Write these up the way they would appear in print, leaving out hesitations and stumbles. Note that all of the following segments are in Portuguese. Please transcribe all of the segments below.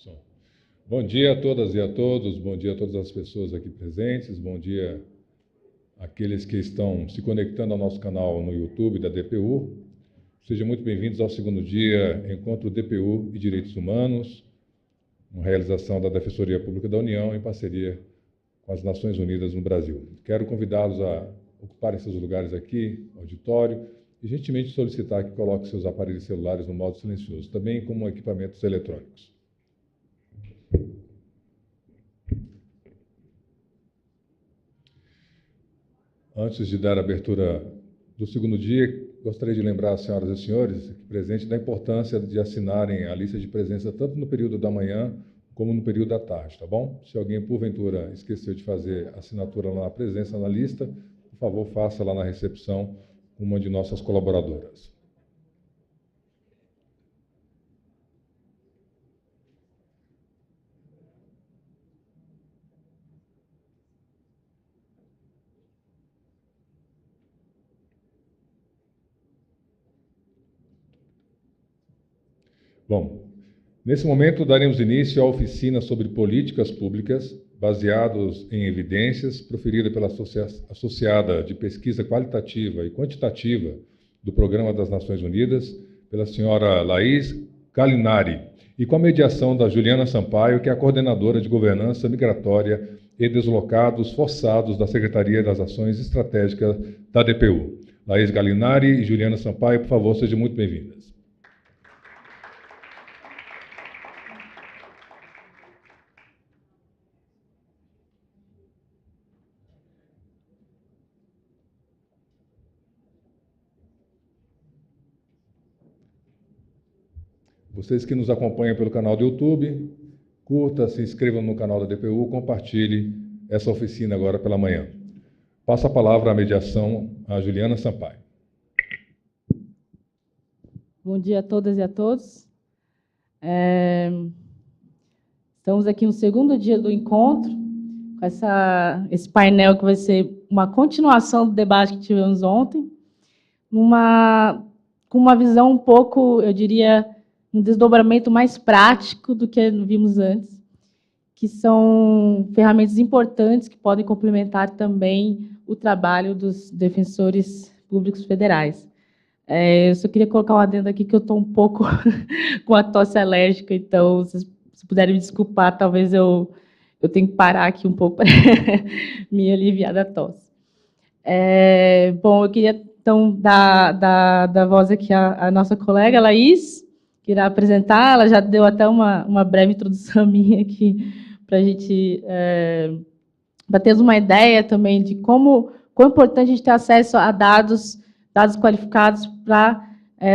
Som. Bom dia a todas e a todos, bom dia a todas as pessoas aqui presentes, bom dia àqueles que estão se conectando ao nosso canal no YouTube da DPU. Sejam muito bem-vindos ao segundo dia Encontro DPU e Direitos Humanos, uma realização da Defensoria Pública da União em parceria com as Nações Unidas no Brasil. Quero convidá-los a ocuparem seus lugares aqui, auditório, e gentilmente solicitar que coloquem seus aparelhos celulares no modo silencioso, também como equipamentos eletrônicos. Antes de dar a abertura do segundo dia, gostaria de lembrar às senhoras e senhores aqui presentes da importância de assinarem a lista de presença tanto no período da manhã como no período da tarde, tá bom? Se alguém, porventura, esqueceu de fazer a assinatura lá na presença na lista, por favor, faça lá na recepção com uma de nossas colaboradoras. Bom, nesse momento daremos início à oficina sobre políticas públicas baseados em evidências, proferida pela associada de pesquisa qualitativa e quantitativa do Programa das Nações Unidas, pela senhora Laís Galinari, e com a mediação da Juliana Sampaio, que é a coordenadora de governança migratória e deslocados forçados da Secretaria das Ações Estratégicas da DPU. Laís Galinari e Juliana Sampaio, por favor, sejam muito bem-vindas. Vocês que nos acompanham pelo canal do YouTube, curta, se inscrevam no canal da DPU, compartilhe essa oficina agora pela manhã. Passo a palavra à mediação a Juliana Sampaio. Bom dia a todas e a todos. Estamos aqui no segundo dia do encontro, com esse painel que vai ser uma continuação do debate que tivemos ontem, com uma visão um pouco, eu diria, um desdobramento mais prático do que vimos antes, que são ferramentas importantes que podem complementar também o trabalho dos defensores públicos federais. Eu só queria colocar um adendo aqui que eu estou um pouco com a tosse alérgica, então, se puderem me desculpar, talvez eu tenha que parar aqui um pouco para me aliviar da tosse. Bom, eu queria, então, dar voz aqui à nossa colega Laís, que irá apresentar. Ela já deu até uma breve introdução minha aqui, para a gente ter uma ideia também de quão importante a gente ter acesso a dados qualificados para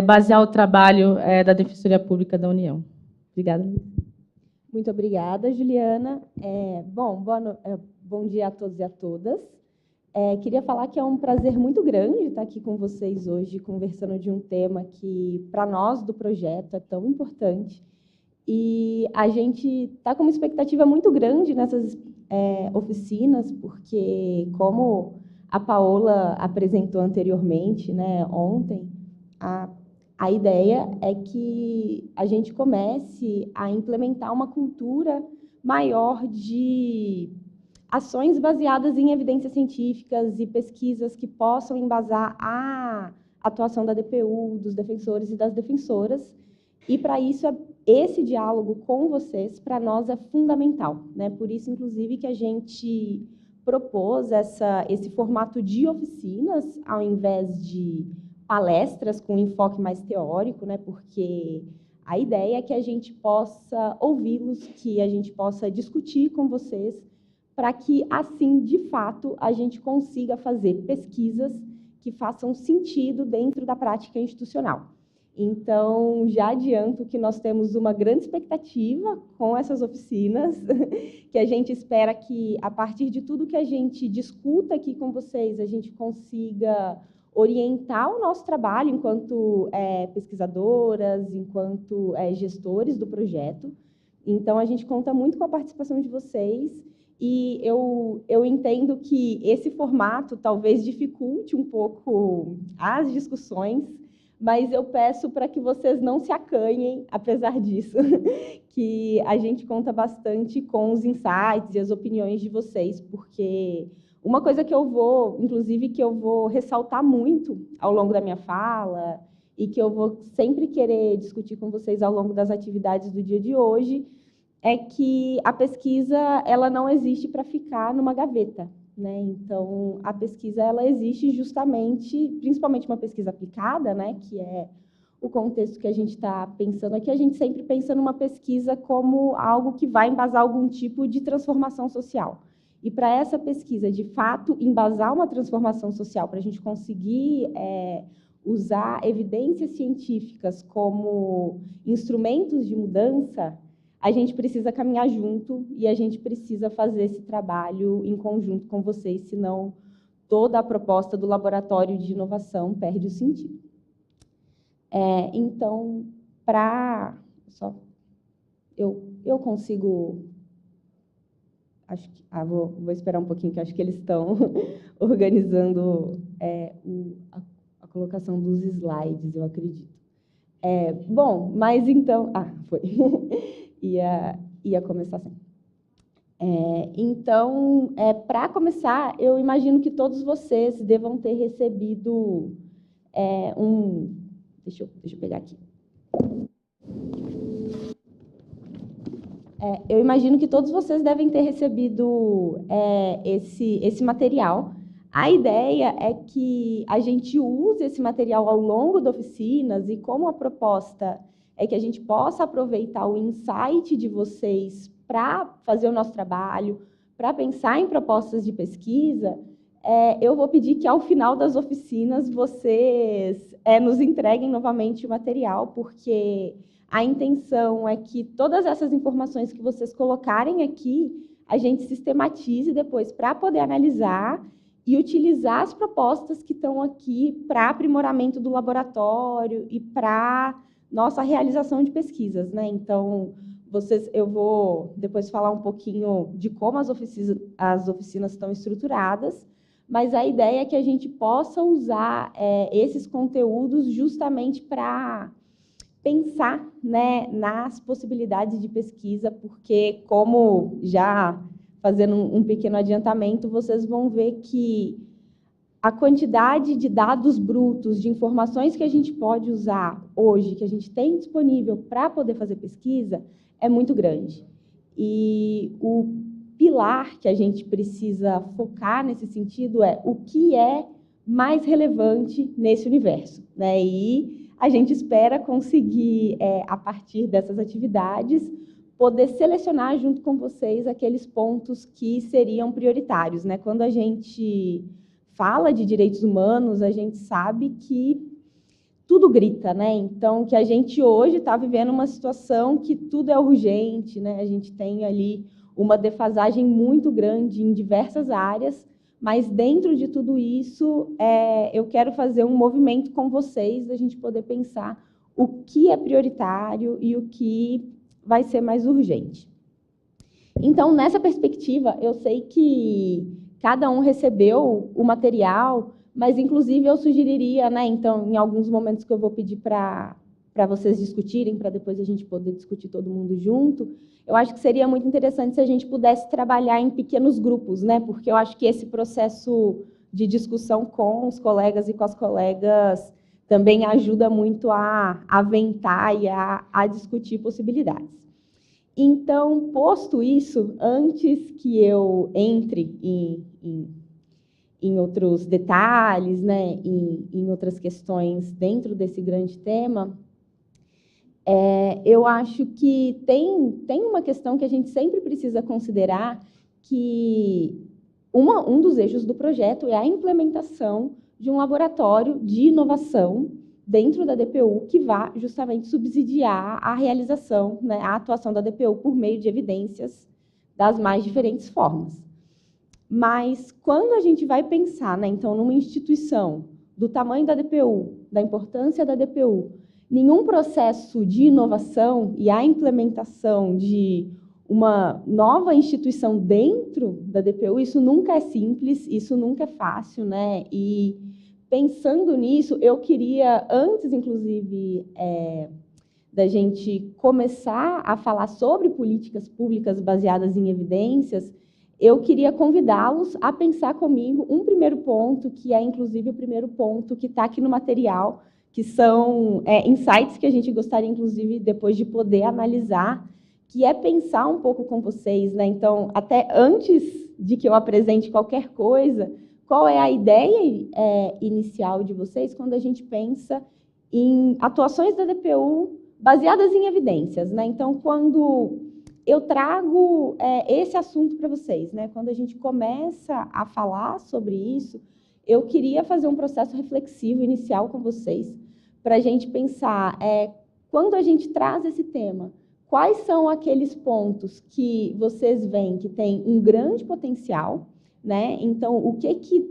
basear o trabalho da Defensoria Pública da União. Obrigada. Muito obrigada, Juliana. Bom dia a todos e a todas. Queria falar que é um prazer muito grande estar aqui com vocês hoje, conversando de um tema que, para nós do projeto, é tão importante. E a gente está com uma expectativa muito grande nessas oficinas, porque, como a Paola apresentou anteriormente, né, ontem, a ideia é que a gente comece a implementar uma cultura maior de ações baseadas em evidências científicas e pesquisas que possam embasar a atuação da DPU, dos defensores e das defensoras. E, para isso, esse diálogo com vocês, para nós, é fundamental, né? Por isso, inclusive, que a gente propôs esse formato de oficinas, ao invés de palestras com enfoque mais teórico, né? Porque a ideia é que a gente possa ouvi-los, que a gente possa discutir com vocês, para que, assim, de fato, a gente consiga fazer pesquisas que façam sentido dentro da prática institucional. Então, já adianto que nós temos uma grande expectativa com essas oficinas, que a gente espera que, a partir de tudo que a gente discuta aqui com vocês, a gente consiga orientar o nosso trabalho enquanto pesquisadoras, enquanto gestores do projeto. Então, a gente conta muito com a participação de vocês. E eu entendo que esse formato talvez dificulte um pouco as discussões, mas eu peço para que vocês não se acanhem, apesar disso, que a gente conta bastante com os insights e as opiniões de vocês, porque uma coisa que eu vou, inclusive, que eu vou ressaltar muito ao longo da minha fala e que eu vou sempre querer discutir com vocês ao longo das atividades do dia de hoje, é que a pesquisa ela não existe para ficar numa gaveta, né? Então, a pesquisa ela existe justamente, principalmente uma pesquisa aplicada, né? Que é o contexto que a gente está pensando aqui. A gente sempre pensa numa pesquisa como algo que vai embasar algum tipo de transformação social. E para essa pesquisa, de fato, embasar uma transformação social, para a gente conseguir usar evidências científicas como instrumentos de mudança, a gente precisa caminhar junto e a gente precisa fazer esse trabalho em conjunto com vocês, senão toda a proposta do laboratório de inovação perde o sentido. Então, eu consigo... Acho que, vou esperar um pouquinho, que acho que eles estão organizando a colocação dos slides, eu acredito. Bom, mas então... foi. ia começar assim. Então, para começar, eu imagino que todos vocês devam ter recebido Deixa eu pegar aqui. Eu imagino que todos vocês devem ter recebido esse material. A ideia é que a gente use esse material ao longo das oficinas e como a proposta é que a gente possa aproveitar o insight de vocês para fazer o nosso trabalho, para pensar em propostas de pesquisa, eu vou pedir que, ao final das oficinas, vocês nos entreguem novamente o material, porque a intenção é que todas essas informações que vocês colocarem aqui, a gente sistematize depois para poder analisar e utilizar as propostas que estão aqui para aprimoramento do laboratório e para nossa realização de pesquisas, né? Então, eu vou depois falar um pouquinho de como as oficinas estão estruturadas, mas a ideia é que a gente possa usar esses conteúdos justamente para pensar, né, nas possibilidades de pesquisa, porque, como já fazendo um pequeno adiantamento, vocês vão ver que a quantidade de dados brutos, de informações que a gente pode usar hoje, que a gente tem disponível para poder fazer pesquisa, é muito grande. E o pilar que a gente precisa focar nesse sentido é o que é mais relevante nesse universo, né? E a gente espera conseguir, a partir dessas atividades, poder selecionar junto com vocês aqueles pontos que seriam prioritários, né? Quando a gente fala de direitos humanos, a gente sabe que tudo grita, né? Então, que a gente hoje está vivendo uma situação que tudo é urgente, né? A gente tem ali uma defasagem muito grande em diversas áreas, mas dentro de tudo isso, eu quero fazer um movimento com vocês, da gente poder pensar o que é prioritário e o que vai ser mais urgente. Então, nessa perspectiva, eu sei que cada um recebeu o material, mas, inclusive, eu sugeriria, né, então, em alguns momentos que eu vou pedir para vocês discutirem, para depois a gente poder discutir todo mundo junto, eu acho que seria muito interessante se a gente pudesse trabalhar em pequenos grupos, né, porque eu acho que esse processo de discussão com os colegas e com as colegas também ajuda muito a aventar e a discutir possibilidades. Então, posto isso, antes que eu entre em outros detalhes, né, em outras questões dentro desse grande tema, eu acho que tem uma questão que a gente sempre precisa considerar, que um dos eixos do projeto é a implementação de um laboratório de inovação dentro da DPU, que vá justamente subsidiar a realização, né, a atuação da DPU por meio de evidências das mais diferentes formas. Mas, quando a gente vai pensar, né, então, numa instituição do tamanho da DPU, da importância da DPU, nenhum processo de inovação e a implementação de uma nova instituição dentro da DPU, isso nunca é simples, isso nunca é fácil, né? E pensando nisso, eu queria, antes, inclusive, da gente começar a falar sobre políticas públicas baseadas em evidências, eu queria convidá-los a pensar comigo um primeiro ponto, que é, inclusive, o primeiro ponto que está aqui no material, que são insights que a gente gostaria, inclusive, depois de poder analisar, que é pensar um pouco com vocês, né? Então, até antes de que eu apresente qualquer coisa, qual é a ideia inicial de vocês quando a gente pensa em atuações da DPU baseadas em evidências, né? Então, quando eu trago esse assunto para vocês, né? Quando a gente começa a falar sobre isso, eu queria fazer um processo reflexivo inicial com vocês, para a gente pensar, quando a gente traz esse tema, quais são aqueles pontos que vocês veem que tem um grande potencial, né? Então, o que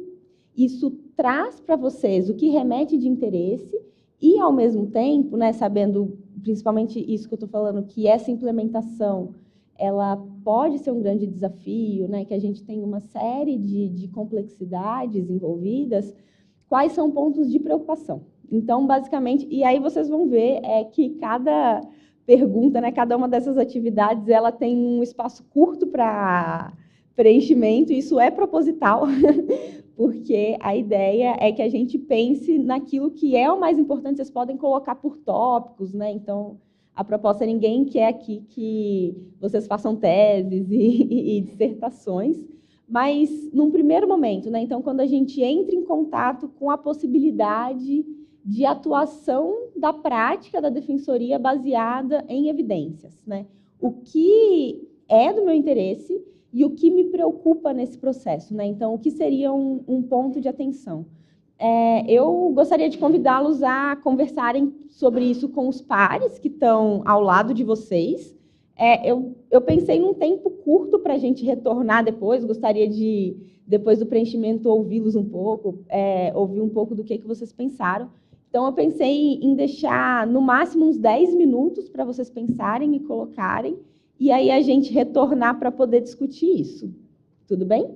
isso traz para vocês, o que remete de interesse, e, ao mesmo tempo, né, sabendo, principalmente isso que eu estou falando, que essa implementação ela pode ser um grande desafio, né, que a gente tem uma série de complexidades envolvidas, quais são pontos de preocupação? Então, basicamente, e aí vocês vão ver que cada pergunta, né, cada uma dessas atividades, ela tem um espaço curto para preenchimento, e isso é proposital, porque a ideia é que a gente pense naquilo que é o mais importante. Vocês podem colocar por tópicos, né? Então, a proposta, ninguém quer aqui que vocês façam teses e dissertações, mas num primeiro momento, né? Então, quando a gente entra em contato com a possibilidade de atuação da prática da defensoria baseada em evidências, né? O que é do meu interesse e o que me preocupa nesse processo, né? Então, o que seria um ponto de atenção? Eu gostaria de convidá-los a conversarem sobre isso com os pares que estão ao lado de vocês. Eu pensei num tempo curto para a gente retornar depois, gostaria de, depois do preenchimento, ouvi-los um pouco, ouvir um pouco do que vocês pensaram. Então, eu pensei em deixar, no máximo, uns 10 minutos para vocês pensarem e colocarem, e aí a gente retornar para poder discutir isso. Tudo bem?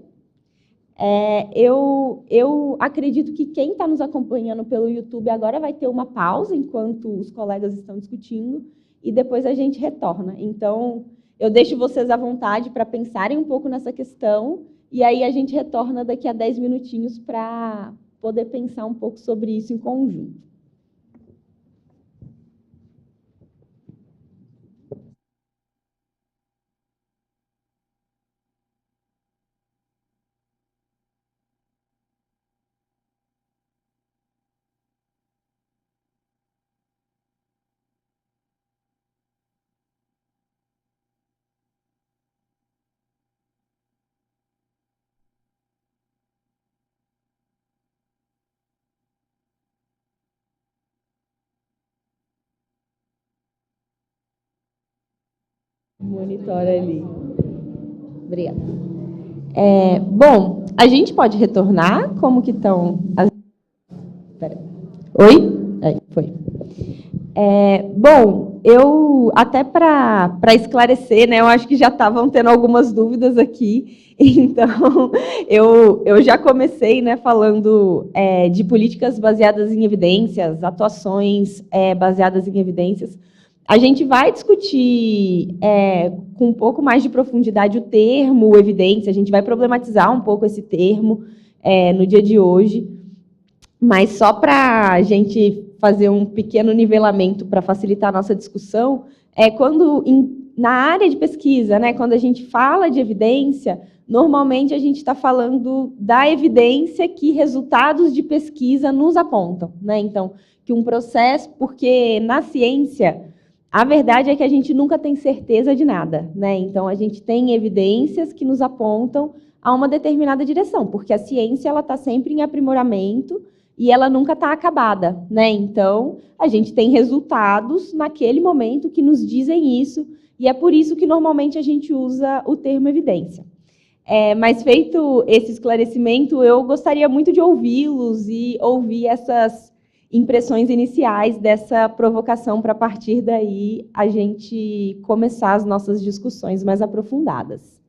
Eu acredito que quem está nos acompanhando pelo YouTube agora vai ter uma pausa enquanto os colegas estão discutindo, e depois a gente retorna. Então, eu deixo vocês à vontade para pensarem um pouco nessa questão, e aí a gente retorna daqui a 10 minutinhos para poder pensar um pouco sobre isso em conjunto. Monitora ali. Obrigada. Bom, a gente pode retornar? Como que estão as... Espera. Oi? Aí, foi. Bom, eu, até para esclarecer, né, eu acho que já estavam tendo algumas dúvidas aqui, então eu já comecei, né, falando de políticas baseadas em evidências, atuações baseadas em evidências. A gente vai discutir com um pouco mais de profundidade o termo evidência, a gente vai problematizar um pouco esse termo no dia de hoje, mas só para a gente fazer um pequeno nivelamento para facilitar a nossa discussão, quando na área de pesquisa, né, quando a gente fala de evidência, normalmente a gente está falando da evidência que resultados de pesquisa nos apontam, né? Então, que um processo, porque na ciência a verdade é que a gente nunca tem certeza de nada, né? Então, a gente tem evidências que nos apontam a uma determinada direção, porque a ciência ela está sempre em aprimoramento e ela nunca está acabada, né? Então, a gente tem resultados naquele momento que nos dizem isso, e é por isso que normalmente a gente usa o termo evidência. Mas feito esse esclarecimento, eu gostaria muito de ouvi-los e ouvir essas impressões iniciais dessa provocação, para a partir daí a gente começar as nossas discussões mais aprofundadas.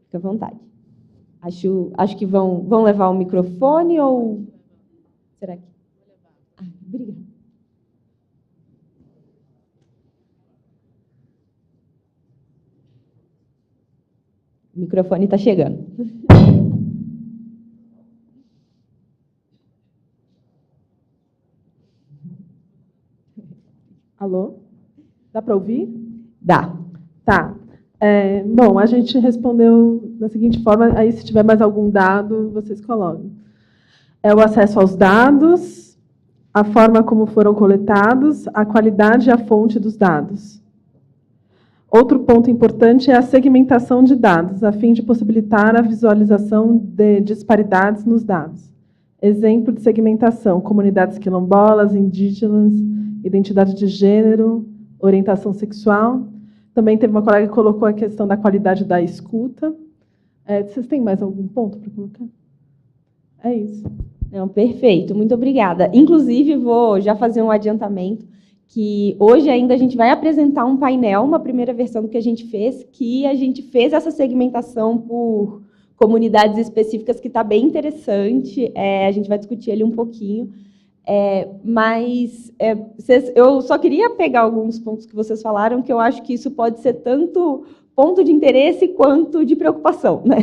Fique à vontade. Acho que vão levar o microfone ou... Será que... obrigada. O microfone está chegando. Alô? Dá para ouvir? Dá. Tá. Bom, a gente respondeu da seguinte forma, aí se tiver mais algum dado, vocês colocam. É o acesso aos dados, a forma como foram coletados, a qualidade e a fonte dos dados. Outro ponto importante é a segmentação de dados, a fim de possibilitar a visualização de disparidades nos dados. Exemplo de segmentação: comunidades quilombolas, indígenas, identidade de gênero, orientação sexual. Também teve uma colega que colocou a questão da qualidade da escuta. Vocês têm mais algum ponto para colocar? É isso. Não, perfeito, muito obrigada. Inclusive, vou já fazer um adiantamento, que hoje ainda a gente vai apresentar um painel, uma primeira versão do que a gente fez essa segmentação por comunidades específicas, que está bem interessante. A gente vai discutir ele um pouquinho. Eu só queria pegar alguns pontos que vocês falaram, que eu acho que isso pode ser tanto ponto de interesse quanto de preocupação, né?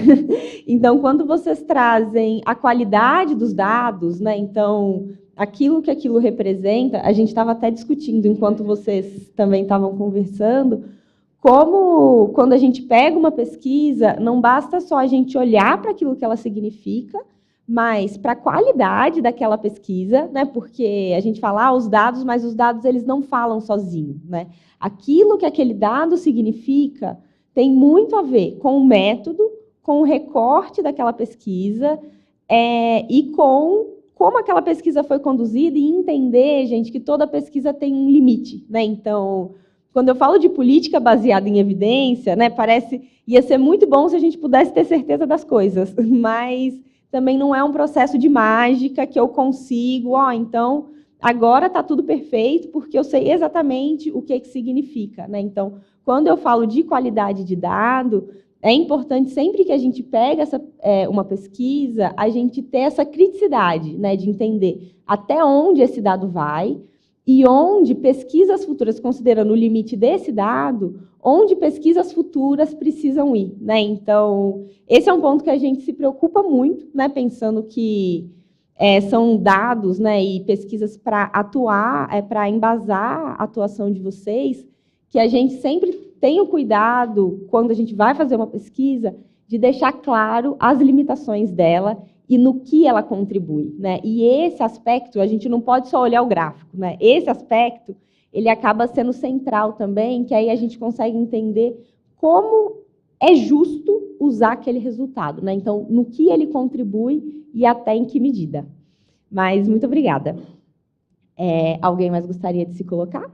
Então, quando vocês trazem a qualidade dos dados, né? Então, aquilo que aquilo representa, a gente estava até discutindo enquanto vocês também estavam conversando, como quando a gente pega uma pesquisa, não basta só a gente olhar para aquilo que ela significa, mas para a qualidade daquela pesquisa, né? Porque a gente fala os dados, mas os dados eles não falam sozinhos, né? Aquilo que aquele dado significa tem muito a ver com o método, com o recorte daquela pesquisa e com como aquela pesquisa foi conduzida e entender, gente, que toda pesquisa tem um limite, né? Então, quando eu falo de política baseada em evidência, né, ia ser muito bom se a gente pudesse ter certeza das coisas, mas também não é um processo de mágica que eu consigo, então, agora está tudo perfeito, porque eu sei exatamente o que significa, né? Então, quando eu falo de qualidade de dado, é importante, sempre que a gente pega uma pesquisa, a gente ter essa criticidade, né, de entender até onde esse dado vai e onde pesquisas futuras, considerando o limite desse dado, onde pesquisas futuras precisam ir, né? Então, esse é um ponto que a gente se preocupa muito, né, pensando que são dados, né, e pesquisas para atuar, para embasar a atuação de vocês, que a gente sempre tem o cuidado, quando a gente vai fazer uma pesquisa, de deixar claro as limitações dela e no que ela contribui, né? E esse aspecto, a gente não pode só olhar o gráfico, né? Esse aspecto, ele acaba sendo central também, que aí a gente consegue entender como é justo usar aquele resultado, né? Então, no que ele contribui e até em que medida. Mas, muito obrigada. Alguém mais gostaria de se colocar?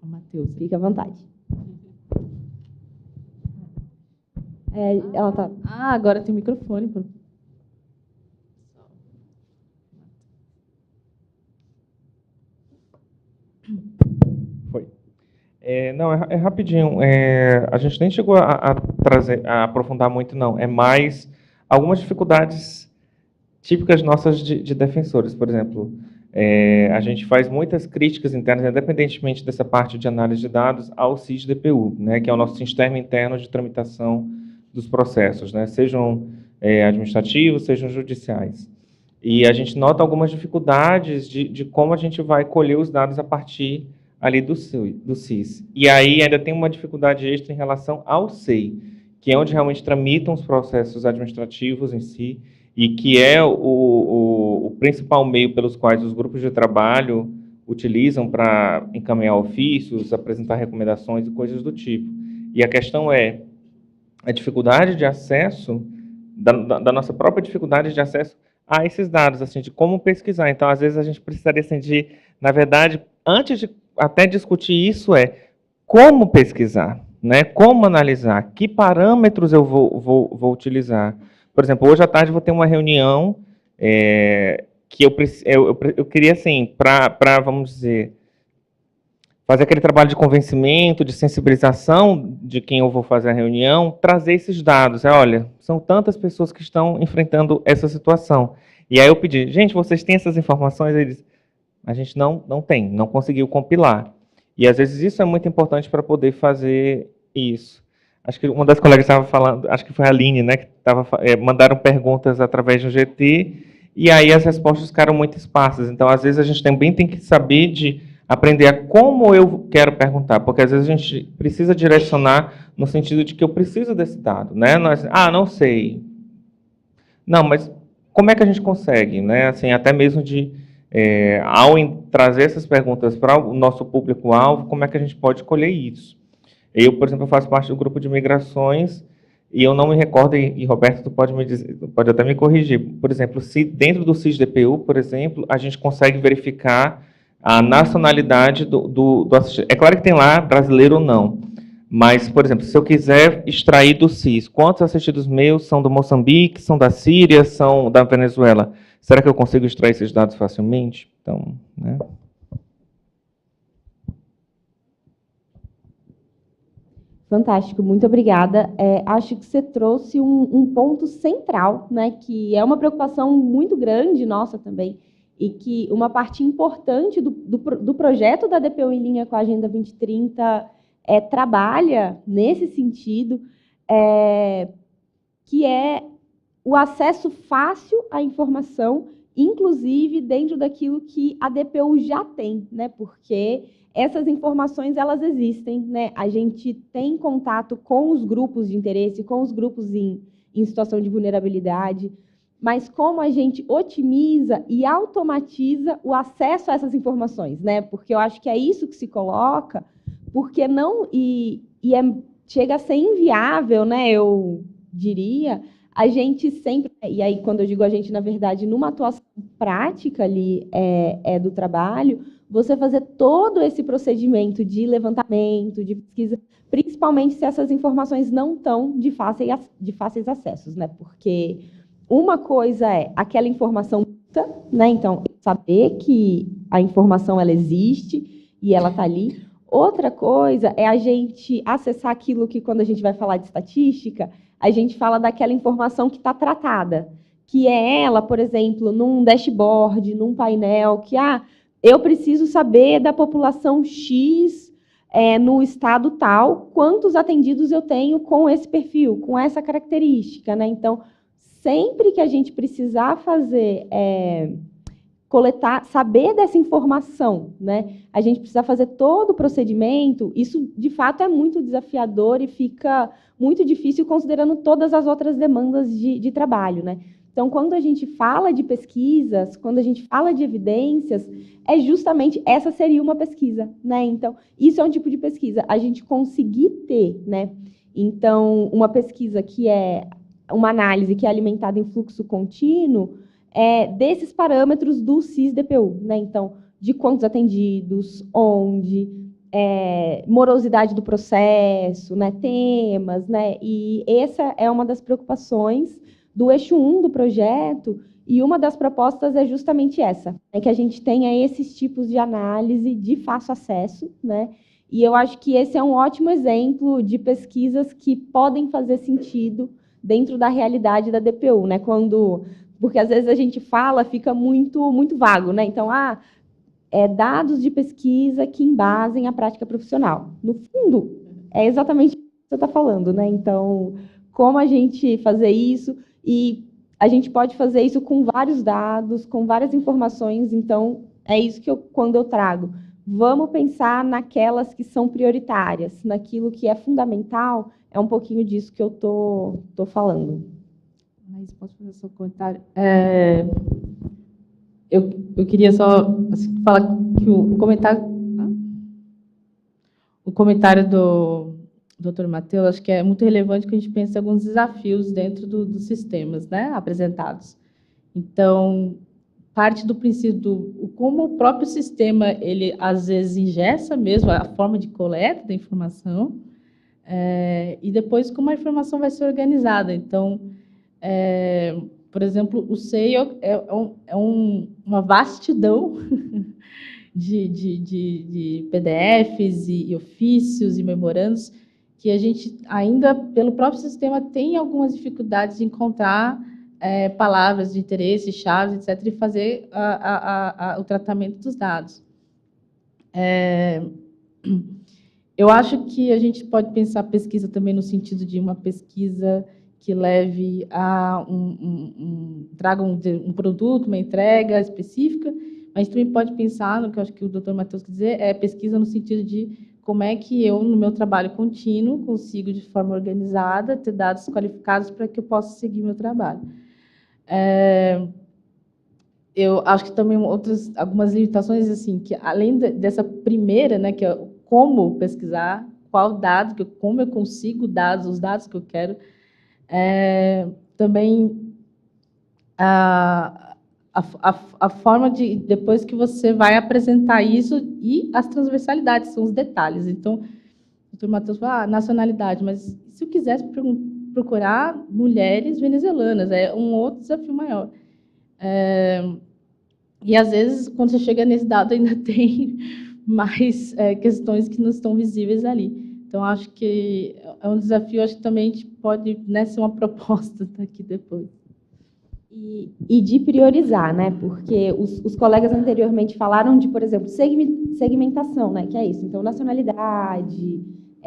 O Matheus. Fique à vontade. Ela tá... agora tem o microfone. Foi. Não, é rapidinho. A gente nem chegou a aprofundar muito, não. É mais algumas dificuldades típicas nossas de defensores. Por exemplo, a gente faz muitas críticas internas, independentemente dessa parte de análise de dados, ao SIS-DPU, né, que é o nosso sistema interno de tramitação dos processos, né, sejam administrativos, sejam judiciais. E a gente nota algumas dificuldades de como a gente vai colher os dados a partir ali do SIS. E aí ainda tem uma dificuldade extra em relação ao SEI, que é onde realmente tramitam os processos administrativos em si, e que é o principal meio pelos quais os grupos de trabalho utilizam para encaminhar ofícios, apresentar recomendações e coisas do tipo. E a questão é a dificuldade de acesso, da nossa própria dificuldade de acesso a esses dados, assim, de como pesquisar. Então, às vezes, a gente precisaria, assim, na verdade, antes de até discutir isso, como pesquisar, né? Como analisar, que parâmetros eu vou utilizar. Por exemplo, hoje à tarde eu vou ter uma reunião que eu queria, assim, para, vamos dizer, fazer aquele trabalho de convencimento, de sensibilização de quem eu vou fazer a reunião, trazer esses dados. Olha, são tantas pessoas que estão enfrentando essa situação. E aí eu pedi, gente, vocês têm essas informações? Eles, a gente não tem, não conseguiu compilar. E às vezes isso é muito importante para poder fazer isso. Acho que uma das colegas estava falando, acho que foi a Aline, né, que mandaram perguntas através do GT, e aí as respostas ficaram muito esparsas. Então, às vezes, a gente também tem que saber de aprender a como eu quero perguntar, porque às vezes a gente precisa direcionar no sentido de que eu preciso desse dado, né? Não sei. Não, mas como é que a gente consegue, né? Assim, até mesmo ao trazer essas perguntas para o nosso público-alvo, como é que a gente pode colher isso? Eu, por exemplo, faço parte do grupo de migrações e eu não me recordo, e Roberto, tu pode me dizer, pode até me corrigir, por exemplo, se dentro do CIS-DPU, por exemplo, a gente consegue verificar a nacionalidade do assistente. É claro que tem lá brasileiro ou não, mas, por exemplo, se eu quiser extrair do CIS, quantos assistidos meus são do Moçambique, são da Síria, são da Venezuela? Será que eu consigo extrair esses dados facilmente? Então, né? Fantástico, muito obrigada. Acho que você trouxe um ponto central, né, que é uma preocupação muito grande nossa também, e que uma parte importante do projeto da DPU em linha com a Agenda 2030 trabalha nesse sentido, que é o acesso fácil à informação, inclusive dentro daquilo que a DPU já tem, né, porque essas informações, elas existem, né? A gente tem contato com os grupos de interesse, com os grupos em situação de vulnerabilidade, mas como a gente otimiza e automatiza o acesso a essas informações, né? Porque eu acho que é isso que se coloca, porque não... chega a ser inviável, né? Eu diria, a gente sempre... E aí, quando eu digo a gente, na verdade, numa atuação prática ali do trabalho, você fazer todo esse procedimento de levantamento, de pesquisa, principalmente se essas informações não estão de fáceis acessos, né? Porque uma coisa é aquela informação, né? Então, saber que a informação ela existe e ela está ali. Outra coisa é a gente acessar aquilo que, quando a gente vai falar de estatística, a gente fala daquela informação que está tratada, que é ela, por exemplo, num dashboard, num painel, que eu preciso saber da população X no estado tal, quantos atendidos eu tenho com esse perfil, com essa característica, né? Então, sempre que a gente precisar fazer, coletar, saber dessa informação, né? A gente precisa fazer todo o procedimento, isso, de fato, é muito desafiador e fica muito difícil considerando todas as outras demandas de trabalho, né? Então, quando a gente fala de pesquisas, quando a gente fala de evidências, justamente essa seria uma pesquisa, né? Então, isso é um tipo de pesquisa, a gente conseguir ter, né? Então, uma pesquisa que é uma análise que é alimentada em fluxo contínuo, desses parâmetros do CIS-DPU, né? Então, de quantos atendidos, onde, morosidade do processo, né? Temas, né? E essa é uma das preocupações do eixo 1 do projeto, e uma das propostas é justamente essa, que a gente tenha esses tipos de análise de fácil acesso, né? E eu acho que esse é um ótimo exemplo de pesquisas que podem fazer sentido dentro da realidade da DPU, né? Porque às vezes a gente fala, fica muito, muito vago, né? Então, dados de pesquisa que embasem a prática profissional. No fundo, é exatamente o que você está falando, né? Então, como a gente fazer isso? E a gente pode fazer isso com vários dados, com várias informações. Então, é isso que quando eu trago. Vamos pensar naquelas que são prioritárias, naquilo que é fundamental, é um pouquinho disso que eu tô falando. Mas posso fazer seu comentário? Eu queria só falar que o comentário do Dr. Matheus, acho que é muito relevante que a gente pense em alguns desafios dentro dos sistemas, né, apresentados. Então, parte do princípio como o próprio sistema, ele às vezes engessa mesmo a forma de coleta da informação, e depois como a informação vai ser organizada. Então, por exemplo, o SEI é uma vastidão de PDFs e ofícios e memorandos, que a gente ainda, pelo próprio sistema, tem algumas dificuldades de encontrar palavras de interesse, chaves, etc., e fazer o tratamento dos dados. Eu acho que a gente pode pensar a pesquisa também no sentido de uma pesquisa que leve a traga um produto, uma entrega específica, mas também pode pensar, no que eu acho que o Dr. Matheus quer dizer, pesquisa no sentido de como é que eu, no meu trabalho contínuo, consigo, de forma organizada, ter dados qualificados para que eu possa seguir meu trabalho. Eu acho que também algumas limitações, assim, que além dessa primeira, né, que é como pesquisar, qual dado, como eu consigo os dados que eu quero, também a forma de, depois que você vai apresentar isso, e as transversalidades, são os detalhes. Então, o Dr. Matheus fala, nacionalidade, mas se eu quisesse procurar mulheres venezuelanas, é um outro desafio maior. E, às vezes, quando você chega nesse dado, ainda tem mais questões que não estão visíveis ali. Então, acho que é um desafio, acho que também a gente pode, né, ser uma proposta daqui depois. E de priorizar, né? Porque os colegas anteriormente falaram de, por exemplo, segmentação, né? Que é isso. Então, nacionalidade,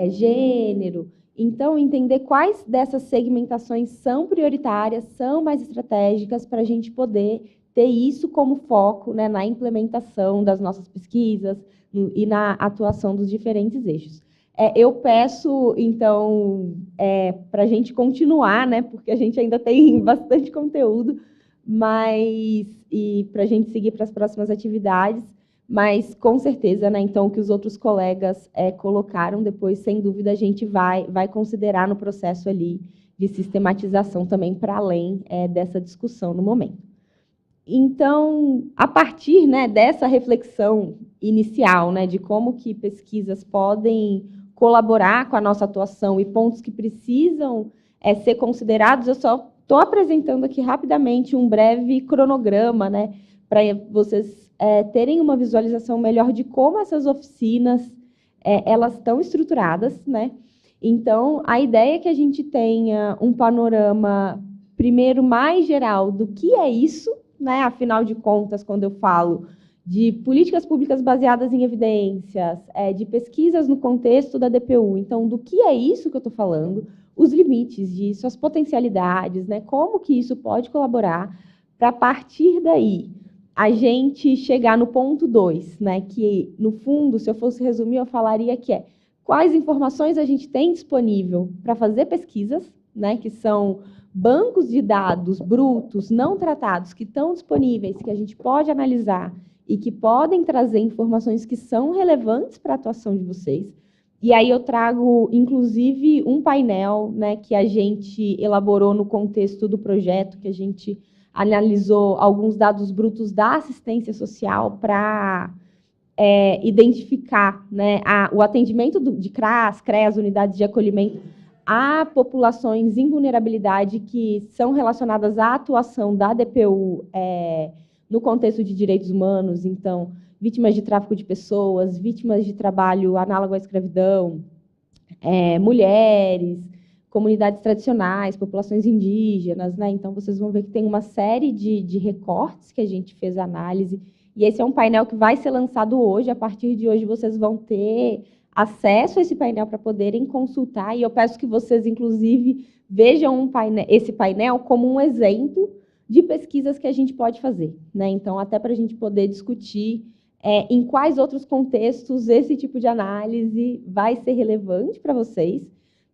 gênero. Então, entender quais dessas segmentações são prioritárias, são mais estratégicas, para a gente poder ter isso como foco, né, na implementação das nossas pesquisas e na atuação dos diferentes eixos. Eu peço, então, para a gente continuar, né, porque a gente ainda tem bastante conteúdo, e para a gente seguir para as próximas atividades, mas, com certeza, né, então, o que os outros colegas colocaram depois, sem dúvida, a gente vai considerar no processo ali de sistematização também, para além dessa discussão no momento. Então, a partir, né, dessa reflexão inicial, né, de como que pesquisas podem colaborar com a nossa atuação e pontos que precisam ser considerados, eu só estou apresentando aqui rapidamente um breve cronograma, né, para vocês terem uma visualização melhor de como essas oficinas elas estão estruturadas, né? Então, a ideia é que a gente tenha um panorama, primeiro, mais geral do que é isso, né? Afinal de contas, quando eu falo de políticas públicas baseadas em evidências, de pesquisas no contexto da DPU, então, do que é isso que eu estou falando, os limites disso, as potencialidades, né? Como que isso pode colaborar para, a partir daí, a gente chegar no ponto 2, né? Que, no fundo, se eu fosse resumir, eu falaria que quais informações a gente tem disponível para fazer pesquisas, né? Que são bancos de dados brutos, não tratados, que estão disponíveis, que a gente pode analisar e que podem trazer informações que são relevantes para a atuação de vocês. E aí eu trago, inclusive, um painel, né, que a gente elaborou no contexto do projeto, que a gente analisou alguns dados brutos da assistência social para identificar, né, o atendimento de CRAS, CREAS, unidades de acolhimento, a populações em vulnerabilidade que são relacionadas à atuação da DPU no contexto de direitos humanos, então, vítimas de tráfico de pessoas, vítimas de trabalho análogo à escravidão, mulheres, comunidades tradicionais, populações indígenas, né? Então, vocês vão ver que tem uma série de recortes que a gente fez análise, e esse é um painel que vai ser lançado hoje. A partir de hoje, vocês vão ter acesso a esse painel para poderem consultar, e eu peço que vocês, inclusive, vejam esse painel como um exemplo de pesquisas que a gente pode fazer, né? Então, até para a gente poder discutir em quais outros contextos esse tipo de análise vai ser relevante para vocês,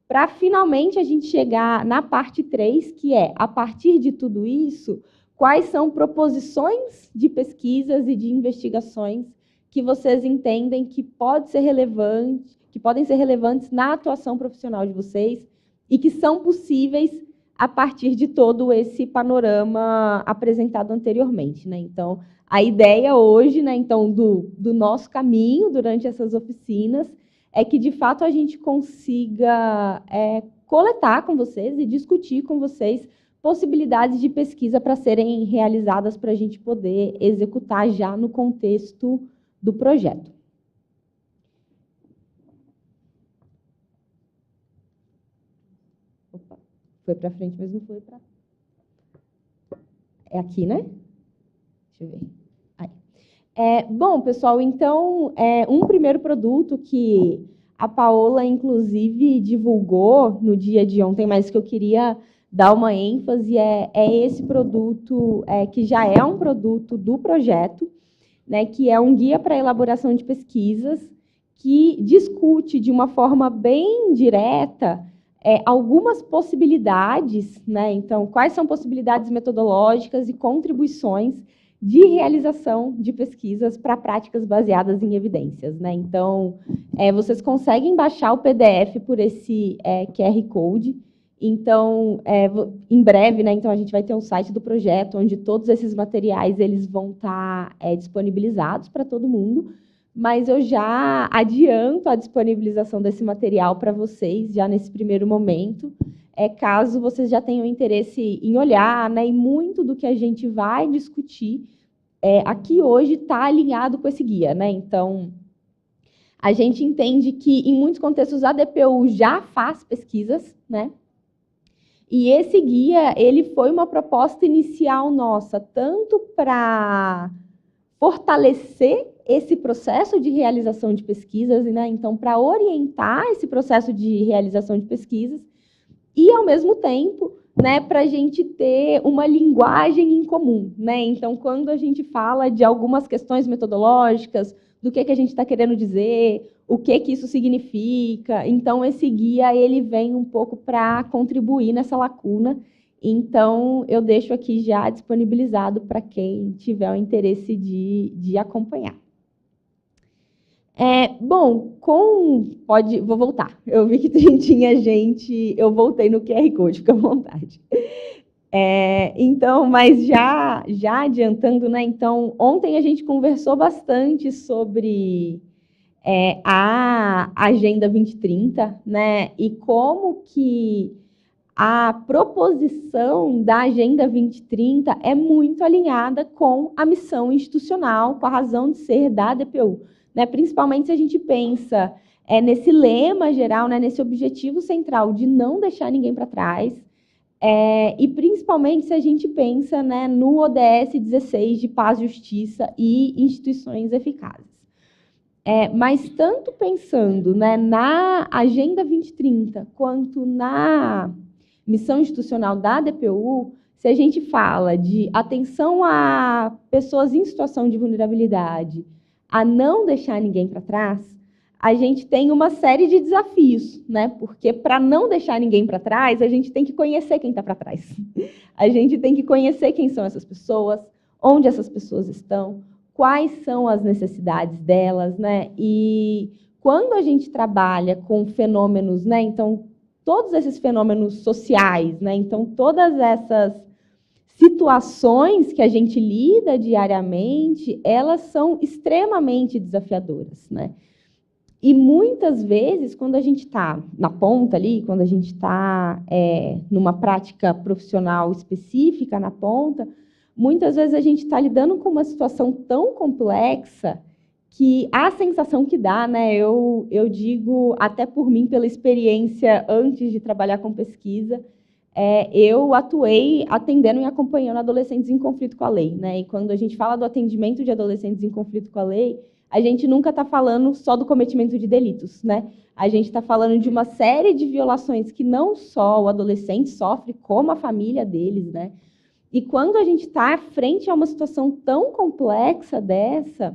para finalmente a gente chegar na parte 3, que a partir de tudo isso, quais são proposições de pesquisas e de investigações que vocês entendem que podem ser relevantes na atuação profissional de vocês e que são possíveis a partir de todo esse panorama apresentado anteriormente, né? Então, a ideia hoje, né, então, do nosso caminho durante essas oficinas é que, de fato, a gente consiga coletar com vocês e discutir com vocês possibilidades de pesquisa para serem realizadas, para a gente poder executar já no contexto do projeto. Opa, foi para frente, mas não foi para... É aqui, né? Deixa eu ver. Aí. Bom, pessoal, então, um primeiro produto que a Paola, inclusive, divulgou no dia de ontem, mas que eu queria dar uma ênfase, é esse produto, que já é um produto do projeto, né, que é um guia para elaboração de pesquisas, que discute de uma forma bem direta algumas possibilidades, né? Então, quais são possibilidades metodológicas e contribuições de realização de pesquisas para práticas baseadas em evidências, né? Então, vocês conseguem baixar o PDF por esse QR Code. Então, em breve, né? Então, a gente vai ter um site do projeto onde todos esses materiais eles vão estar disponibilizados para todo mundo. Mas eu já adianto a disponibilização desse material para vocês, já nesse primeiro momento, caso vocês já tenham interesse em olhar, né, e muito do que a gente vai discutir aqui hoje está alinhado com esse guia, né? Então, a gente entende que, em muitos contextos, a DPU já faz pesquisas, né? E esse guia ele foi uma proposta inicial nossa, tanto para fortalecer esse processo de realização de pesquisas, né? Então, para orientar esse processo de realização de pesquisas e, ao mesmo tempo, né, para a gente ter uma linguagem em comum, né? Então, quando a gente fala de algumas questões metodológicas, do que a gente está querendo dizer, o que isso significa, então, esse guia ele vem um pouco para contribuir nessa lacuna. Então, eu deixo aqui já disponibilizado para quem tiver o interesse de acompanhar. Bom, vou voltar. Eu vi que tinha gente, eu voltei no QR Code, fica à vontade. Então, mas já adiantando, né? Então, ontem a gente conversou bastante sobre a Agenda 2030, né? E como que a proposição da Agenda 2030 é muito alinhada com a missão institucional, com a razão de ser da DPU. Né? Principalmente se a gente pensa nesse lema geral, né? Nesse objetivo central de não deixar ninguém para trás, e principalmente se a gente pensa, né, no ODS 16 de paz, justiça e instituições eficazes. Mas tanto pensando, né, na Agenda 2030 quanto na missão institucional da DPU, se a gente fala de atenção a pessoas em situação de vulnerabilidade, a não deixar ninguém para trás, a gente tem uma série de desafios, né? Porque para não deixar ninguém para trás, a gente tem que conhecer quem está para trás. A gente tem que conhecer quem são essas pessoas, onde essas pessoas estão, quais são as necessidades delas, né? E quando a gente trabalha com fenômenos, né? Então, todos esses fenômenos sociais, né? Então, todas essas situações que a gente lida diariamente, elas são extremamente desafiadoras, né? E muitas vezes, quando a gente está na ponta ali, quando a gente está numa prática profissional específica na ponta, muitas vezes a gente está lidando com uma situação tão complexa que a sensação que dá, né, eu digo até por mim, pela experiência antes de trabalhar com pesquisa, eu atuei atendendo e acompanhando adolescentes em conflito com a lei, né? E quando a gente fala do atendimento de adolescentes em conflito com a lei, a gente nunca está falando só do cometimento de delitos, né? A gente está falando de uma série de violações que não só o adolescente sofre, como a família deles, né? E quando a gente está frente a uma situação tão complexa dessa,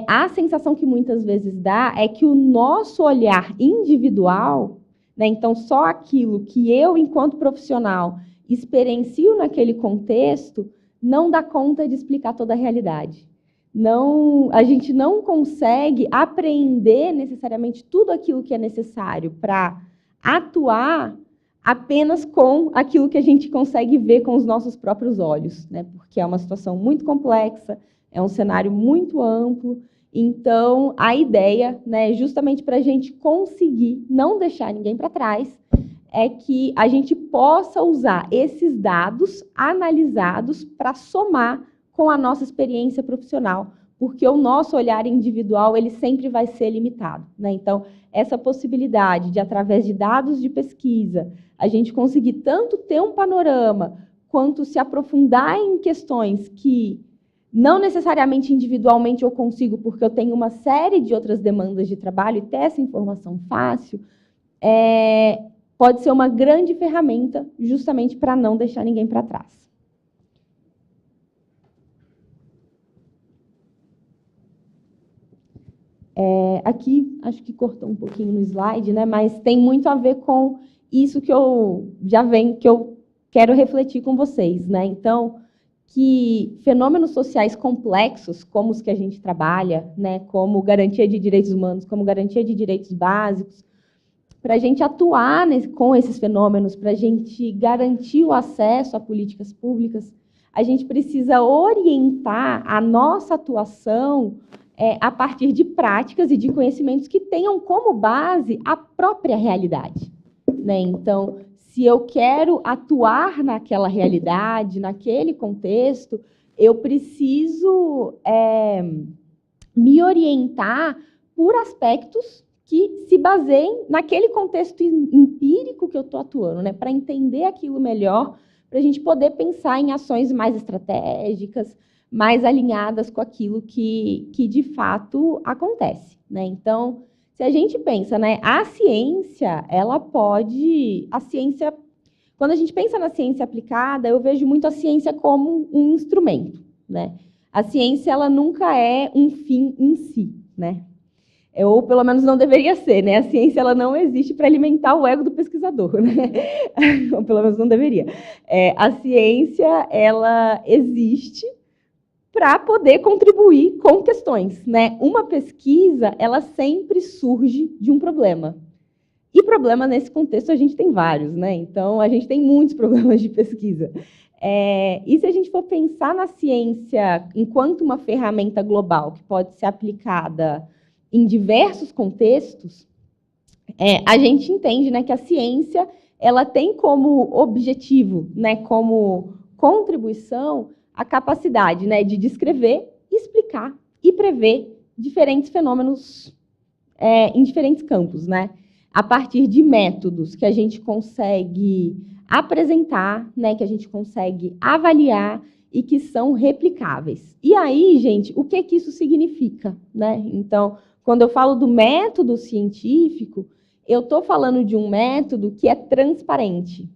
a sensação que muitas vezes dá é que o nosso olhar individual, né, então só aquilo que eu, enquanto profissional, experiencio naquele contexto, não dá conta de explicar toda a realidade. A gente não consegue apreender necessariamente tudo aquilo que é necessário para atuar apenas com aquilo que a gente consegue ver com os nossos próprios olhos, né? Porque é uma situação muito complexa, é um cenário muito amplo. Então, a ideia, né, justamente para a gente conseguir não deixar ninguém para trás, é que a gente possa usar esses dados analisados para somar com a nossa experiência profissional, porque o nosso olhar individual ele sempre vai ser limitado, né? Então, essa possibilidade de, através de dados de pesquisa, a gente conseguir tanto ter um panorama, quanto se aprofundar em questões que não necessariamente individualmente eu consigo, porque eu tenho uma série de outras demandas de trabalho, e ter essa informação fácil, pode ser uma grande ferramenta justamente para não deixar ninguém para trás. Aqui, acho que cortou um pouquinho no slide, né? Mas tem muito a ver com isso que eu quero refletir com vocês, né? Então, que fenômenos sociais complexos, como os que a gente trabalha, né? Como garantia de direitos humanos, como garantia de direitos básicos, para a gente atuar com esses fenômenos, para a gente garantir o acesso a políticas públicas, a gente precisa orientar a nossa atuação a partir de práticas e de conhecimentos que tenham como base a própria realidade, né? Então, se eu quero atuar naquela realidade, naquele contexto, eu preciso me orientar por aspectos que se baseiem naquele contexto empírico que eu estou atuando, né? Para entender aquilo melhor, para a gente poder pensar em ações mais estratégicas, mais alinhadas com aquilo que de fato acontece, né? Então, se a gente pensa, né, a ciência, quando a gente pensa na ciência aplicada, eu vejo muito a ciência como um instrumento, né? A ciência, ela nunca é um fim em si, né? Ou pelo menos não deveria ser, né? A ciência, ela não existe para alimentar o ego do pesquisador, né? Ou pelo menos não deveria. A ciência, ela existe para poder contribuir com questões, né? Uma pesquisa, ela sempre surge de um problema. E problema, nesse contexto, a gente tem vários, né? Então, a gente tem muitos problemas de pesquisa. E se a gente for pensar na ciência enquanto uma ferramenta global que pode ser aplicada em diversos contextos, a gente entende, né, que a ciência ela tem como objetivo, né, como contribuição, a capacidade, né, de descrever, explicar e prever diferentes fenômenos em diferentes campos, né, a partir de métodos que a gente consegue apresentar, né, que a gente consegue avaliar e que são replicáveis. E aí, gente, o que isso significa, né? Então, quando eu falo do método científico, eu estou falando de um método que é transparente,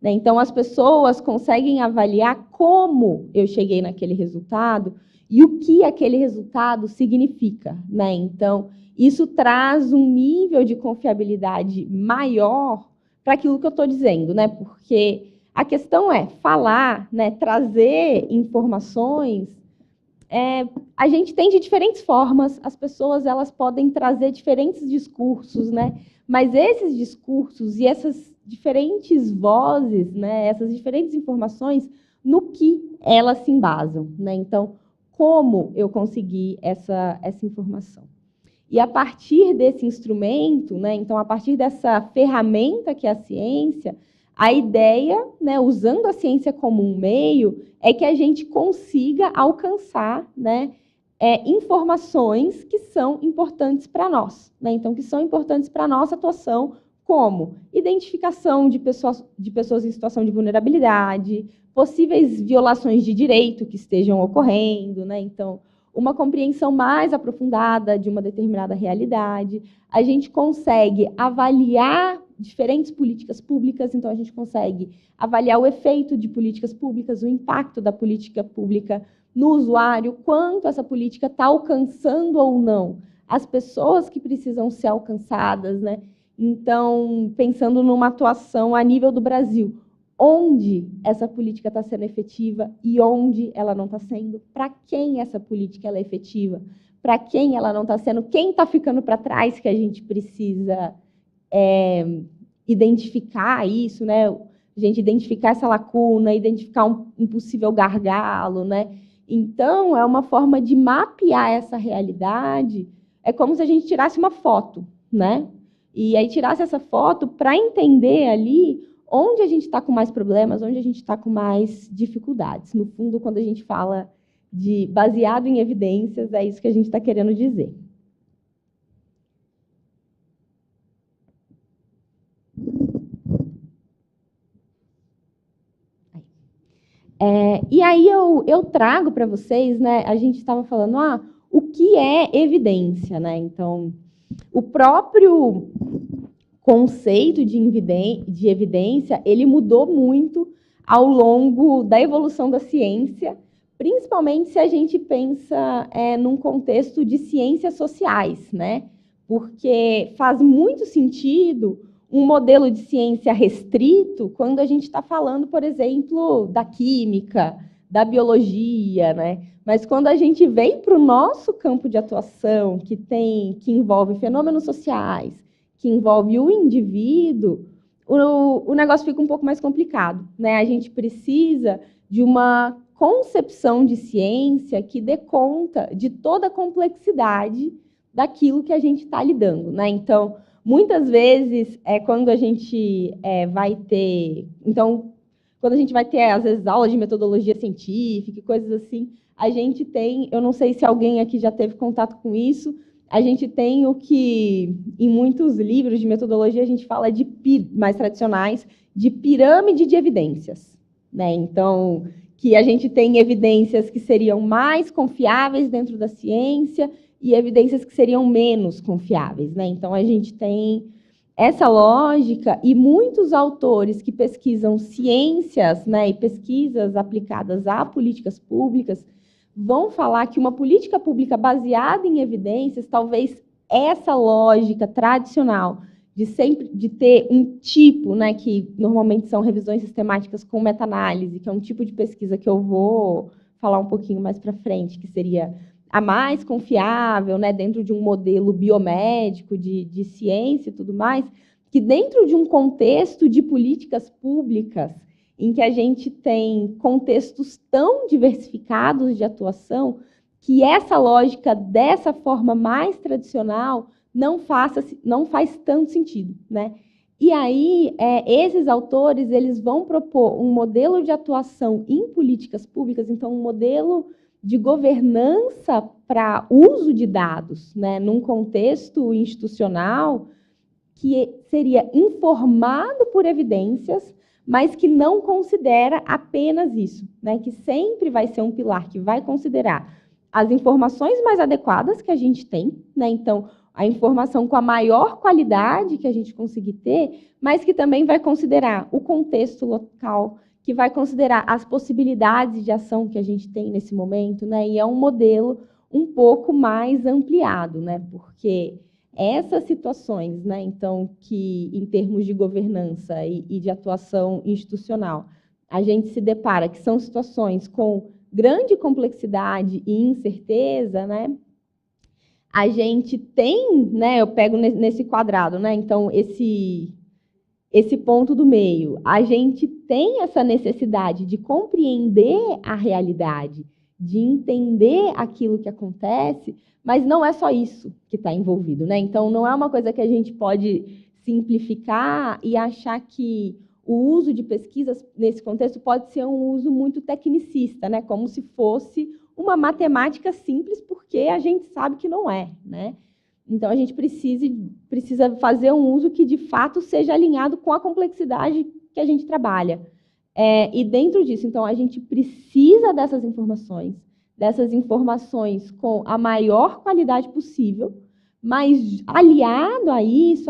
né? Então, as pessoas conseguem avaliar como eu cheguei naquele resultado e o que aquele resultado significa, né? Então, isso traz um nível de confiabilidade maior para aquilo que eu estou dizendo, né? Porque a questão é falar, né? Trazer informações. A gente tem de diferentes formas, as pessoas elas podem trazer diferentes discursos, né? Mas esses discursos e essas diferentes vozes, né? Essas diferentes informações, no que elas se embasam, né? Então, como eu consegui essa informação? E a partir desse instrumento, né? Então, a partir dessa ferramenta que é a ciência, a ideia, né, usando a ciência como um meio, é que a gente consiga alcançar, né, informações que são importantes para nós, né? Então, que são importantes para a nossa atuação, como identificação de pessoas em situação de vulnerabilidade, possíveis violações de direito que estejam ocorrendo, né? Então, uma compreensão mais aprofundada de uma determinada realidade. A gente consegue avaliar diferentes políticas públicas, então a gente consegue avaliar o efeito de políticas públicas, o impacto da política pública no usuário, quanto essa política está alcançando ou não as pessoas que precisam ser alcançadas, né? Então, pensando numa atuação a nível do Brasil, onde essa política está sendo efetiva e onde ela não está sendo, para quem essa política ela é efetiva, para quem ela não está sendo, quem está ficando para trás, que a gente precisa identificar isso, né? A gente identificar essa lacuna, identificar um possível gargalo, né? Então, é uma forma de mapear essa realidade, é como se a gente tirasse uma foto, né? E aí tirasse essa foto para entender ali onde a gente está com mais problemas, onde a gente está com mais dificuldades. No fundo, quando a gente fala baseado em evidências, é isso que a gente está querendo dizer. E aí eu trago para vocês, né, a gente estava falando, o que é evidência, né? Então, o próprio conceito de evidência, ele mudou muito ao longo da evolução da ciência, principalmente se a gente pensa num contexto de ciências sociais, né? Porque faz muito sentido um modelo de ciência restrito quando a gente está falando, por exemplo, da química, da biologia, né? Mas quando a gente vem para o nosso campo de atuação, que envolve fenômenos sociais, que envolve o indivíduo, o negócio fica um pouco mais complicado, né? A gente precisa de uma concepção de ciência que dê conta de toda a complexidade daquilo que a gente está lidando, né? Então, muitas vezes, quando a gente vai ter... Então, quando a gente vai ter, às vezes, aulas de metodologia científica e coisas assim, a gente tem... Eu não sei se alguém aqui já teve contato com isso, a gente tem o que, em muitos livros de metodologia, a gente fala mais tradicionais, de pirâmide de evidências, né? Então, que a gente tem evidências que seriam mais confiáveis dentro da ciência e evidências que seriam menos confiáveis, né? Então, a gente tem essa lógica e muitos autores que pesquisam ciências, né, e pesquisas aplicadas a políticas públicas vão falar que uma política pública baseada em evidências, talvez essa lógica tradicional de ter um tipo, né, que normalmente são revisões sistemáticas com meta-análise, que é um tipo de pesquisa que eu vou falar um pouquinho mais para frente, que seria a mais confiável, né, dentro de um modelo biomédico de ciência e tudo mais, que dentro de um contexto de políticas públicas, em que a gente tem contextos tão diversificados de atuação, que essa lógica dessa forma mais tradicional não faz tanto sentido, né? E aí, esses autores eles vão propor um modelo de atuação em políticas públicas, então um modelo de governança para uso de dados, né, num contexto institucional que seria informado por evidências, mas que não considera apenas isso, né, que sempre vai ser um pilar que vai considerar as informações mais adequadas que a gente tem, né, então, a informação com a maior qualidade que a gente conseguir ter, mas que também vai considerar o contexto local, que vai considerar as possibilidades de ação que a gente tem nesse momento, né? E é um modelo um pouco mais ampliado, né? Porque essas situações, né? Então, que em termos de governança e de atuação institucional, a gente se depara que são situações com grande complexidade e incerteza, né? A gente tem, né? Eu pego nesse quadrado, né? Então, esse ponto do meio, a gente tem essa necessidade de compreender a realidade, de entender aquilo que acontece, mas não é só isso que está envolvido, né? Então, não é uma coisa que a gente pode simplificar e achar que o uso de pesquisas nesse contexto pode ser um uso muito tecnicista, né? Como se fosse uma matemática simples, porque a gente sabe que não é, né? Então, a gente precisa fazer um uso que, de fato, seja alinhado com a complexidade que a gente trabalha. E, dentro disso, então, a gente precisa dessas informações com a maior qualidade possível, mas, alinhado a isso,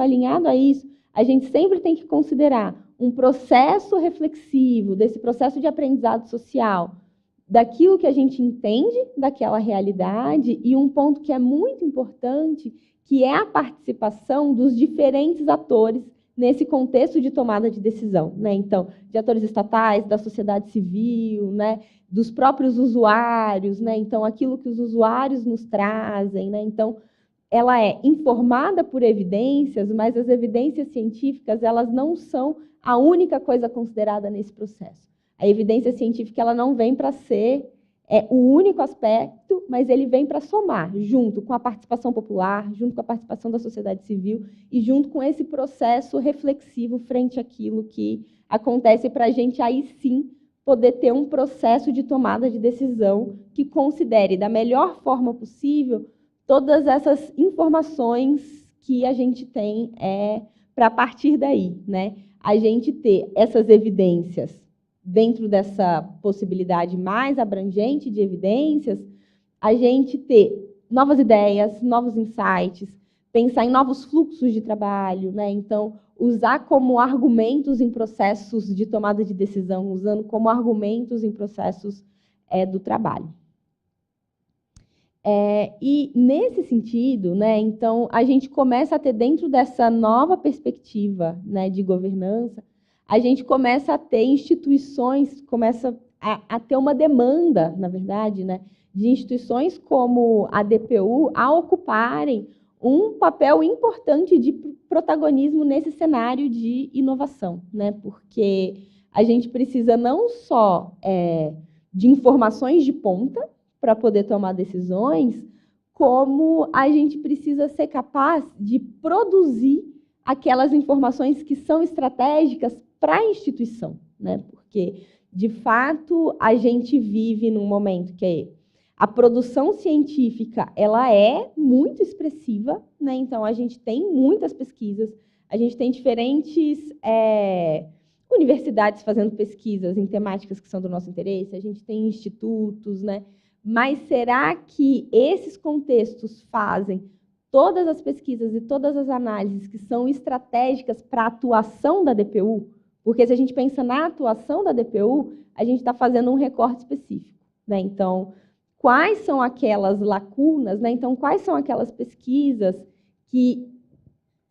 a gente sempre tem que considerar um processo reflexivo, desse processo de aprendizado social, daquilo que a gente entende daquela realidade, e um ponto que é muito importante, que é a participação dos diferentes atores nesse contexto de tomada de decisão, né? Então, de atores estatais, da sociedade civil, né? Dos próprios usuários, né? Então, aquilo que os usuários nos trazem, né? Então, ela é informada por evidências, mas as evidências científicas, elas não são a única coisa considerada nesse processo. A evidência científica, ela não vem para ser o único aspecto, mas ele vem para somar, junto com a participação popular, junto com a participação da sociedade civil e junto com esse processo reflexivo frente àquilo que acontece, para a gente, aí sim, poder ter um processo de tomada de decisão que considere da melhor forma possível todas essas informações que a gente tem para partir daí, né? A gente ter essas evidências dentro dessa possibilidade mais abrangente de evidências, a gente ter novas ideias, novos insights, pensar em novos fluxos de trabalho, né? Então, usar como argumentos em processos de tomada de decisão, usando como argumentos em processos do trabalho. E, nesse sentido, né, então, a gente começa a ter, dentro dessa nova perspectiva, né, de governança, a gente começa a ter instituições, começa a ter uma demanda, na verdade, né, de instituições como a DPU a ocuparem um papel importante de protagonismo nesse cenário de inovação, né, porque a gente precisa não só de informações de ponta, para poder tomar decisões, como a gente precisa ser capaz de produzir aquelas informações que são estratégicas para a instituição, né? Porque, de fato, a gente vive num momento que a produção científica ela é muito expressiva, né? Então, a gente tem muitas pesquisas, a gente tem diferentes universidades fazendo pesquisas em temáticas que são do nosso interesse, a gente tem institutos, né? Mas será que esses contextos fazem todas as pesquisas e todas as análises que são estratégicas para a atuação da DPU? Porque se a gente pensa na atuação da DPU, a gente está fazendo um recorte específico, né? Então, quais são aquelas lacunas, né? Então, quais são aquelas pesquisas que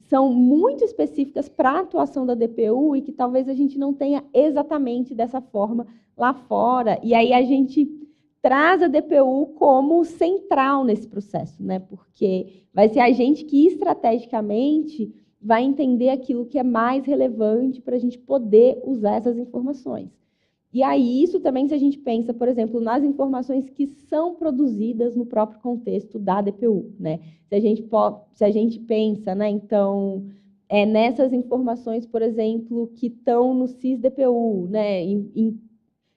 são muito específicas para a atuação da DPU e que talvez a gente não tenha exatamente dessa forma lá fora? E aí a gente traz a DPU como central nesse processo, né? Porque vai ser a gente que estrategicamente vai entender aquilo que é mais relevante para a gente poder usar essas informações. E aí isso também, se a gente pensa, por exemplo, nas informações que são produzidas no próprio contexto da DPU, né? Se a gente pensa, né, então, nessas informações, por exemplo, que estão no CIS-DPU, né, em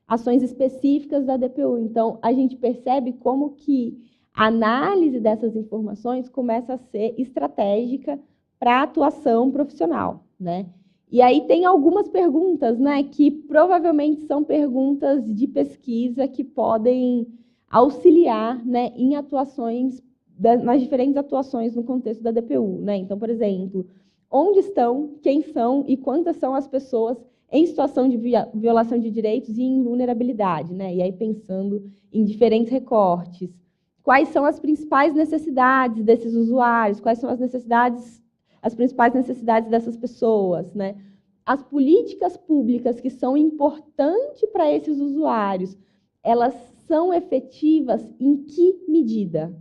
ações específicas da DPU. Então, a gente percebe como que a análise dessas informações começa a ser estratégica para a atuação profissional, né? E aí tem algumas perguntas, né, que provavelmente são perguntas de pesquisa que podem auxiliar, né, em atuações, nas diferentes atuações no contexto da DPU, né? Então, por exemplo, onde estão, quem são e quantas são as pessoas em situação de violação de direitos e em vulnerabilidade, né? E aí pensando em diferentes recortes. Quais são as principais necessidades desses usuários? Quais são as principais necessidades dessas pessoas, né? As políticas públicas que são importantes para esses usuários, elas são efetivas em que medida?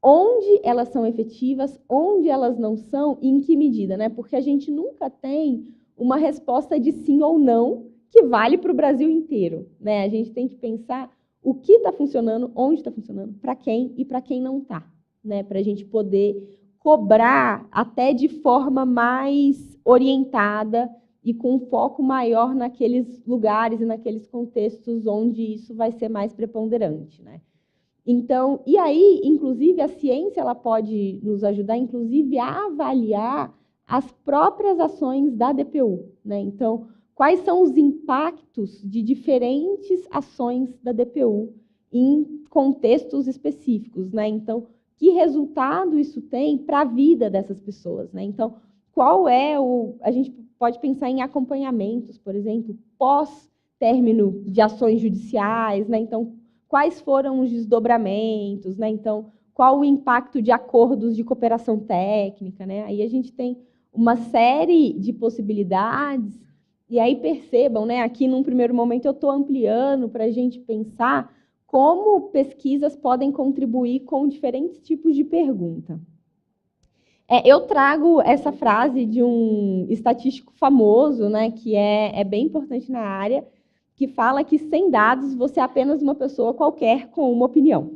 Onde elas são efetivas, onde elas não são e em que medida, né? Porque a gente nunca tem uma resposta de sim ou não que vale para o Brasil inteiro, né? A gente tem que pensar o que está funcionando, onde está funcionando, para quem e para quem não está, né? Para a gente poder cobrar até de forma mais orientada e com um foco maior naqueles lugares e naqueles contextos onde isso vai ser mais preponderante, né? Então, e aí, inclusive, a ciência ela pode nos ajudar, inclusive, a avaliar as próprias ações da DPU, né? Então, quais são os impactos de diferentes ações da DPU em contextos específicos, né? Então, que resultado isso tem para a vida dessas pessoas, né? Então, qual é a gente pode pensar em acompanhamentos, por exemplo, pós-término de ações judiciais, né? Então, quais foram os desdobramentos, né? Então, qual o impacto de acordos de cooperação técnica, né? Aí a gente tem uma série de possibilidades, e aí percebam, né? Aqui, num primeiro momento, eu estou ampliando para a gente pensar como pesquisas podem contribuir com diferentes tipos de pergunta. Eu trago essa frase de um estatístico famoso, né, que é bem importante na área, que fala que sem dados você é apenas uma pessoa qualquer com uma opinião.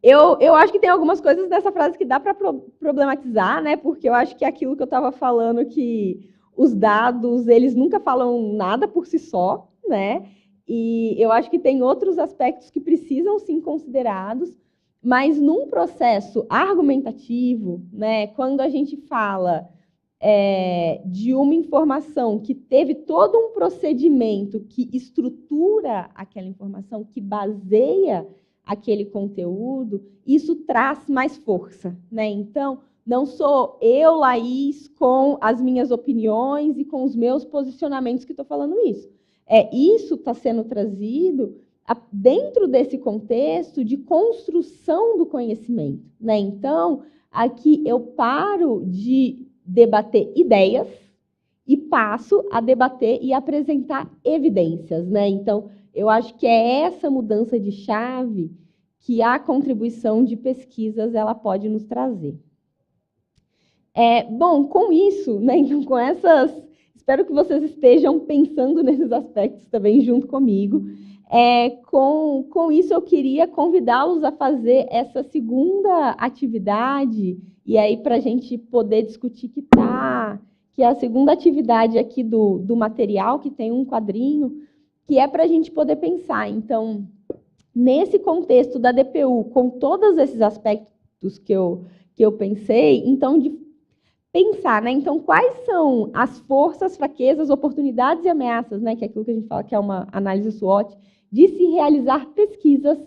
Eu acho que tem algumas coisas dessa frase que dá para problematizar, né, porque eu acho que é aquilo que eu estava falando, que os dados eles nunca falam nada por si só, né? E eu acho que tem outros aspectos que precisam ser considerados, mas num processo argumentativo, né, quando a gente fala de uma informação que teve todo um procedimento que estrutura aquela informação, que baseia aquele conteúdo, isso traz mais força, né? Então, não sou eu, Laís, com as minhas opiniões e com os meus posicionamentos que estou falando isso. Isso está sendo trazido dentro desse contexto de construção do conhecimento, né? Então, aqui eu paro de debater ideias e passo a debater e apresentar evidências, né? Então, eu acho que é essa mudança de chave que a contribuição de pesquisas ela pode nos trazer. Bom, com isso, né, então, com essas... Espero que vocês estejam pensando nesses aspectos também junto comigo. Com isso, eu queria convidá-los a fazer essa segunda atividade, e aí para a gente poder discutir que é a segunda atividade aqui do material, que tem um quadrinho, que é para a gente poder pensar. Então, nesse contexto da DPU, com todos esses aspectos que eu pensei, então, de pensar, né? Então, quais são as forças, fraquezas, oportunidades e ameaças, né? Que é aquilo que a gente fala que é uma análise SWOT, de se realizar pesquisas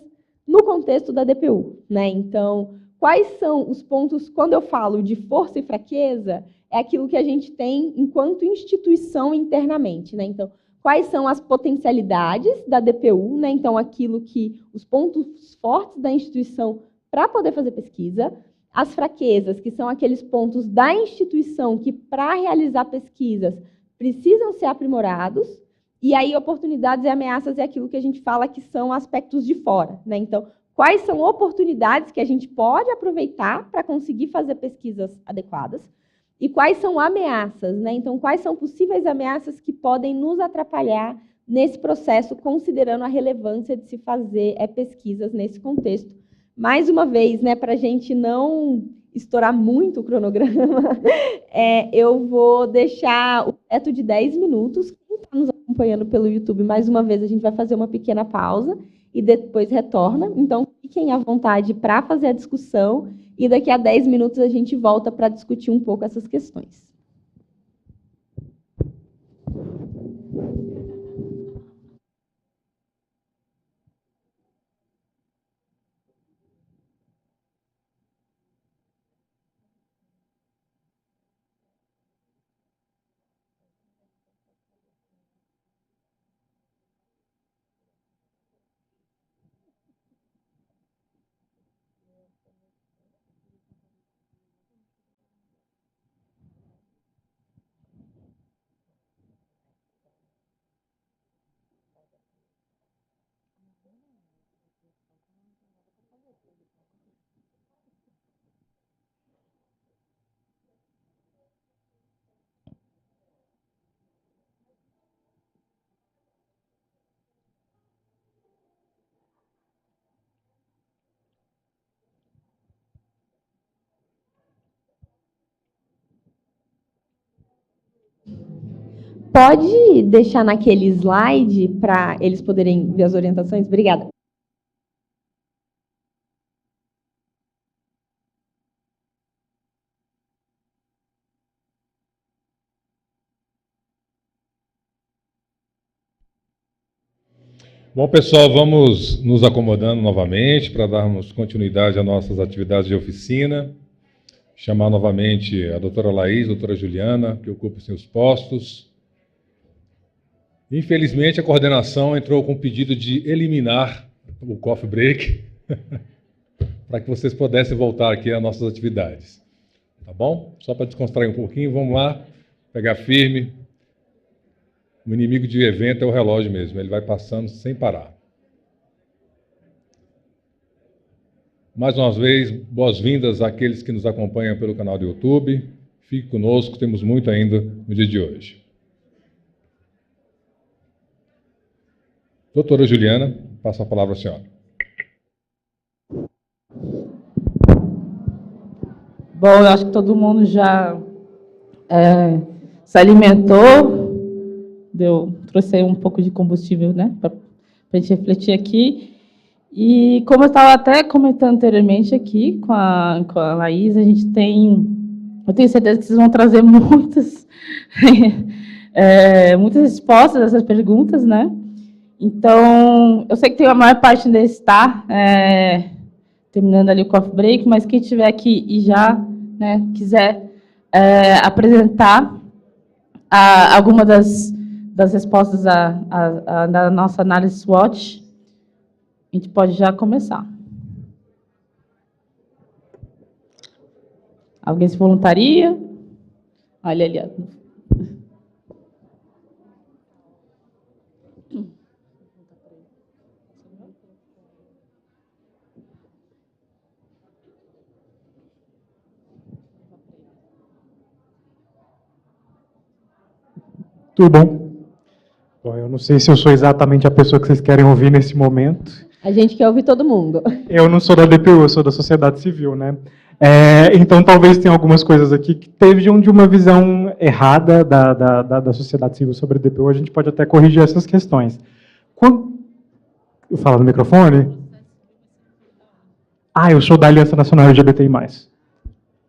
no contexto da DPU, né? Então, quais são os pontos, quando eu falo de força e fraqueza, é aquilo que a gente tem enquanto instituição internamente, né? Então, quais são as potencialidades da DPU, né? Então, aquilo que os pontos fortes da instituição para poder fazer pesquisa, as fraquezas, que são aqueles pontos da instituição que, para realizar pesquisas, precisam ser aprimorados, e aí oportunidades e ameaças é aquilo que a gente fala que são aspectos de fora, né? Então, quais são oportunidades que a gente pode aproveitar para conseguir fazer pesquisas adequadas, e quais são ameaças, né? Então, quais são possíveis ameaças que podem nos atrapalhar nesse processo, considerando a relevância de se fazer pesquisas nesse contexto. Mais uma vez, né, para a gente não estourar muito o cronograma, eu vou deixar o teto de 10 minutos. Quem está nos acompanhando pelo YouTube, mais uma vez, a gente vai fazer uma pequena pausa e depois retorna. Então, fiquem à vontade para fazer a discussão e daqui a 10 minutos a gente volta para discutir um pouco essas questões. Pode deixar naquele slide para eles poderem ver as orientações? Obrigada. Bom, pessoal, vamos nos acomodando novamente para darmos continuidade às nossas atividades de oficina. Chamar novamente a doutora Laís, a doutora Juliana, que ocupam seus postos. Infelizmente, a coordenação entrou com o pedido de eliminar o coffee break para que vocês pudessem voltar aqui às nossas atividades. Tá bom? Só para descontrair um pouquinho, vamos lá, pegar firme. O inimigo de evento é o relógio mesmo, ele vai passando sem parar. Mais uma vez, boas-vindas àqueles que nos acompanham pelo canal do YouTube. Fique conosco, temos muito ainda no dia de hoje. Doutora Juliana, passo a palavra à senhora. Bom, eu acho que todo mundo já se alimentou Eu trouxe um pouco de combustível, né, para a gente refletir aqui. E como eu estava até comentando anteriormente aqui com a Laís, eu tenho certeza que vocês vão trazer muitas respostas a essas perguntas, né? Então, eu sei que tem a maior parte ainda está terminando ali o coffee break, mas quem estiver aqui e já, né, quiser apresentar alguma das respostas da nossa análise SWOT, a gente pode já começar. Alguém se voluntaria? Olha ali. Tudo bom? Bom, eu não sei se eu sou exatamente a pessoa que vocês querem ouvir nesse momento. A gente quer ouvir todo mundo. Eu não sou da DPU, eu sou da sociedade civil, né? Então, talvez tenha algumas coisas aqui que teve de uma visão errada da sociedade civil sobre a DPU. A gente pode até corrigir essas questões. Eu falo no microfone? Eu sou da Aliança Nacional LGBTI+.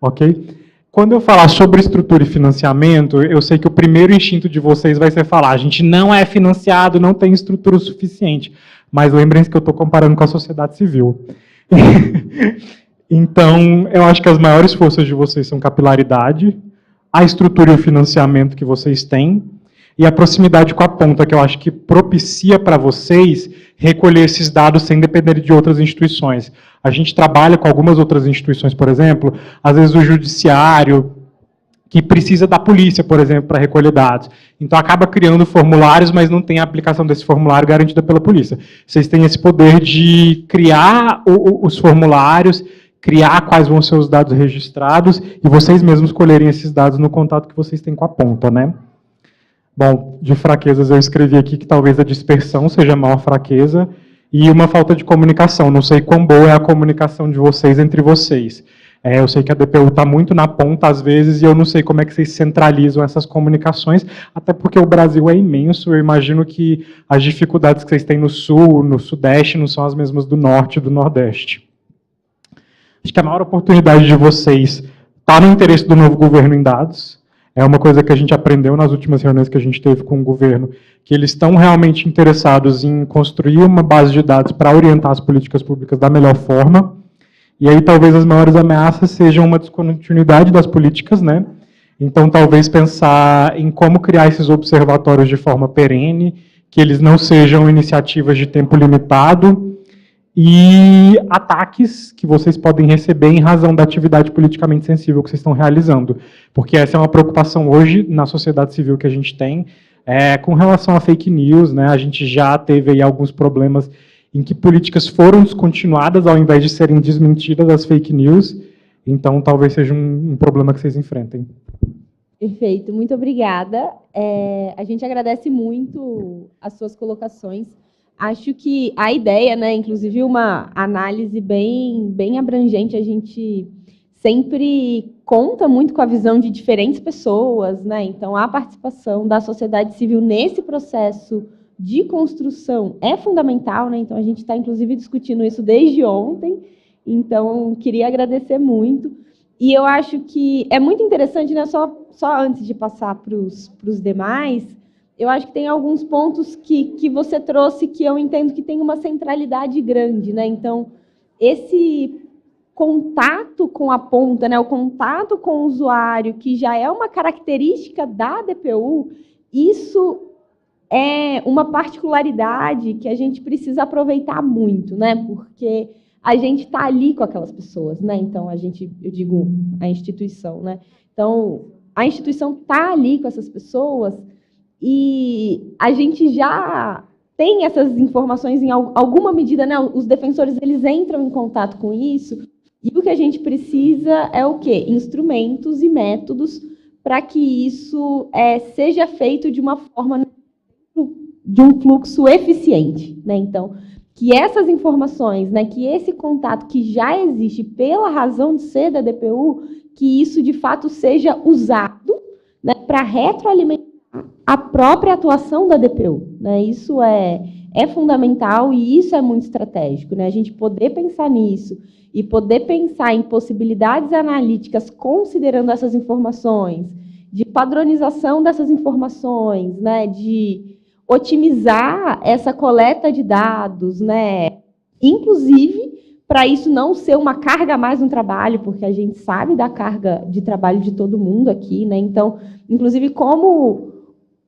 Ok? Quando eu falar sobre estrutura e financiamento, eu sei que o primeiro instinto de vocês vai ser falar: a gente não é financiado, não tem estrutura o suficiente. Mas lembrem-se que eu estou comparando com a sociedade civil. Então, eu acho que as maiores forças de vocês são capilaridade, a estrutura e o financiamento que vocês têm, e a proximidade com a ponta, que eu acho que propicia para vocês recolher esses dados sem depender de outras instituições. A gente trabalha com algumas outras instituições, por exemplo, às vezes o judiciário, que precisa da polícia, por exemplo, para recolher dados. Então, acaba criando formulários, mas não tem a aplicação desse formulário garantida pela polícia. Vocês têm esse poder de criar os formulários, criar quais vão ser os dados registrados, e vocês mesmos colherem esses dados no contato que vocês têm com a ponta, né? Bom, de fraquezas eu escrevi aqui que talvez a dispersão seja a maior fraqueza, e uma falta de comunicação. Não sei quão boa é a comunicação de vocês entre vocês. Eu sei que a DPU está muito na ponta, às vezes, e eu não sei como é que vocês centralizam essas comunicações, até porque o Brasil é imenso. Eu imagino que as dificuldades que vocês têm no Sul, no Sudeste, não são as mesmas do Norte e do Nordeste. Acho que a maior oportunidade de vocês está no interesse do novo governo em dados. É uma coisa que a gente aprendeu nas últimas reuniões que a gente teve com o governo, que eles estão realmente interessados em construir uma base de dados para orientar as políticas públicas da melhor forma. E aí talvez as maiores ameaças sejam uma descontinuidade das políticas, né? Então talvez pensar em como criar esses observatórios de forma perene, que eles não sejam iniciativas de tempo limitado, e ataques que vocês podem receber em razão da atividade politicamente sensível que vocês estão realizando. Porque essa é uma preocupação hoje na sociedade civil que a gente tem, com relação a fake news, né? A gente já teve aí alguns problemas em que políticas foram descontinuadas ao invés de serem desmentidas as fake news. Então, talvez seja um problema que vocês enfrentem. Perfeito, muito obrigada. A gente agradece muito as suas colocações. Acho que a ideia, né, inclusive uma análise bem abrangente, a gente sempre conta muito com a visão de diferentes pessoas, né? Então, a participação da sociedade civil nesse processo de construção é fundamental, né? Então, a gente está, inclusive, discutindo isso desde ontem. Então, queria agradecer muito. E eu acho que é muito interessante, né? Só antes de passar para os demais, eu acho que tem alguns pontos que você trouxe que eu entendo que tem uma centralidade grande, né? Então, esse contato com a ponta, né? O contato com o usuário, que já é uma característica da DPU, isso é uma particularidade que a gente precisa aproveitar muito, né? Porque a gente está ali com aquelas pessoas, né? Então, eu digo, a instituição, né? Então, a instituição está ali com essas pessoas e a gente já tem essas informações em alguma medida, né? Os defensores, eles entram em contato com isso e o que a gente precisa é o quê? Instrumentos e métodos para que isso seja feito de uma forma, de um fluxo eficiente, né? Então, que essas informações, né, que esse contato que já existe pela razão de ser da DPU, que isso de fato seja usado, né, para retroalimentar a própria atuação da DPU, né? Isso é fundamental e isso é muito estratégico, né? A gente poder pensar nisso e poder pensar em possibilidades analíticas considerando essas informações, de padronização dessas informações, né? De otimizar essa coleta de dados, né? Inclusive, para isso não ser uma carga a mais no trabalho, porque a gente sabe da carga de trabalho de todo mundo aqui, né? Então, inclusive, como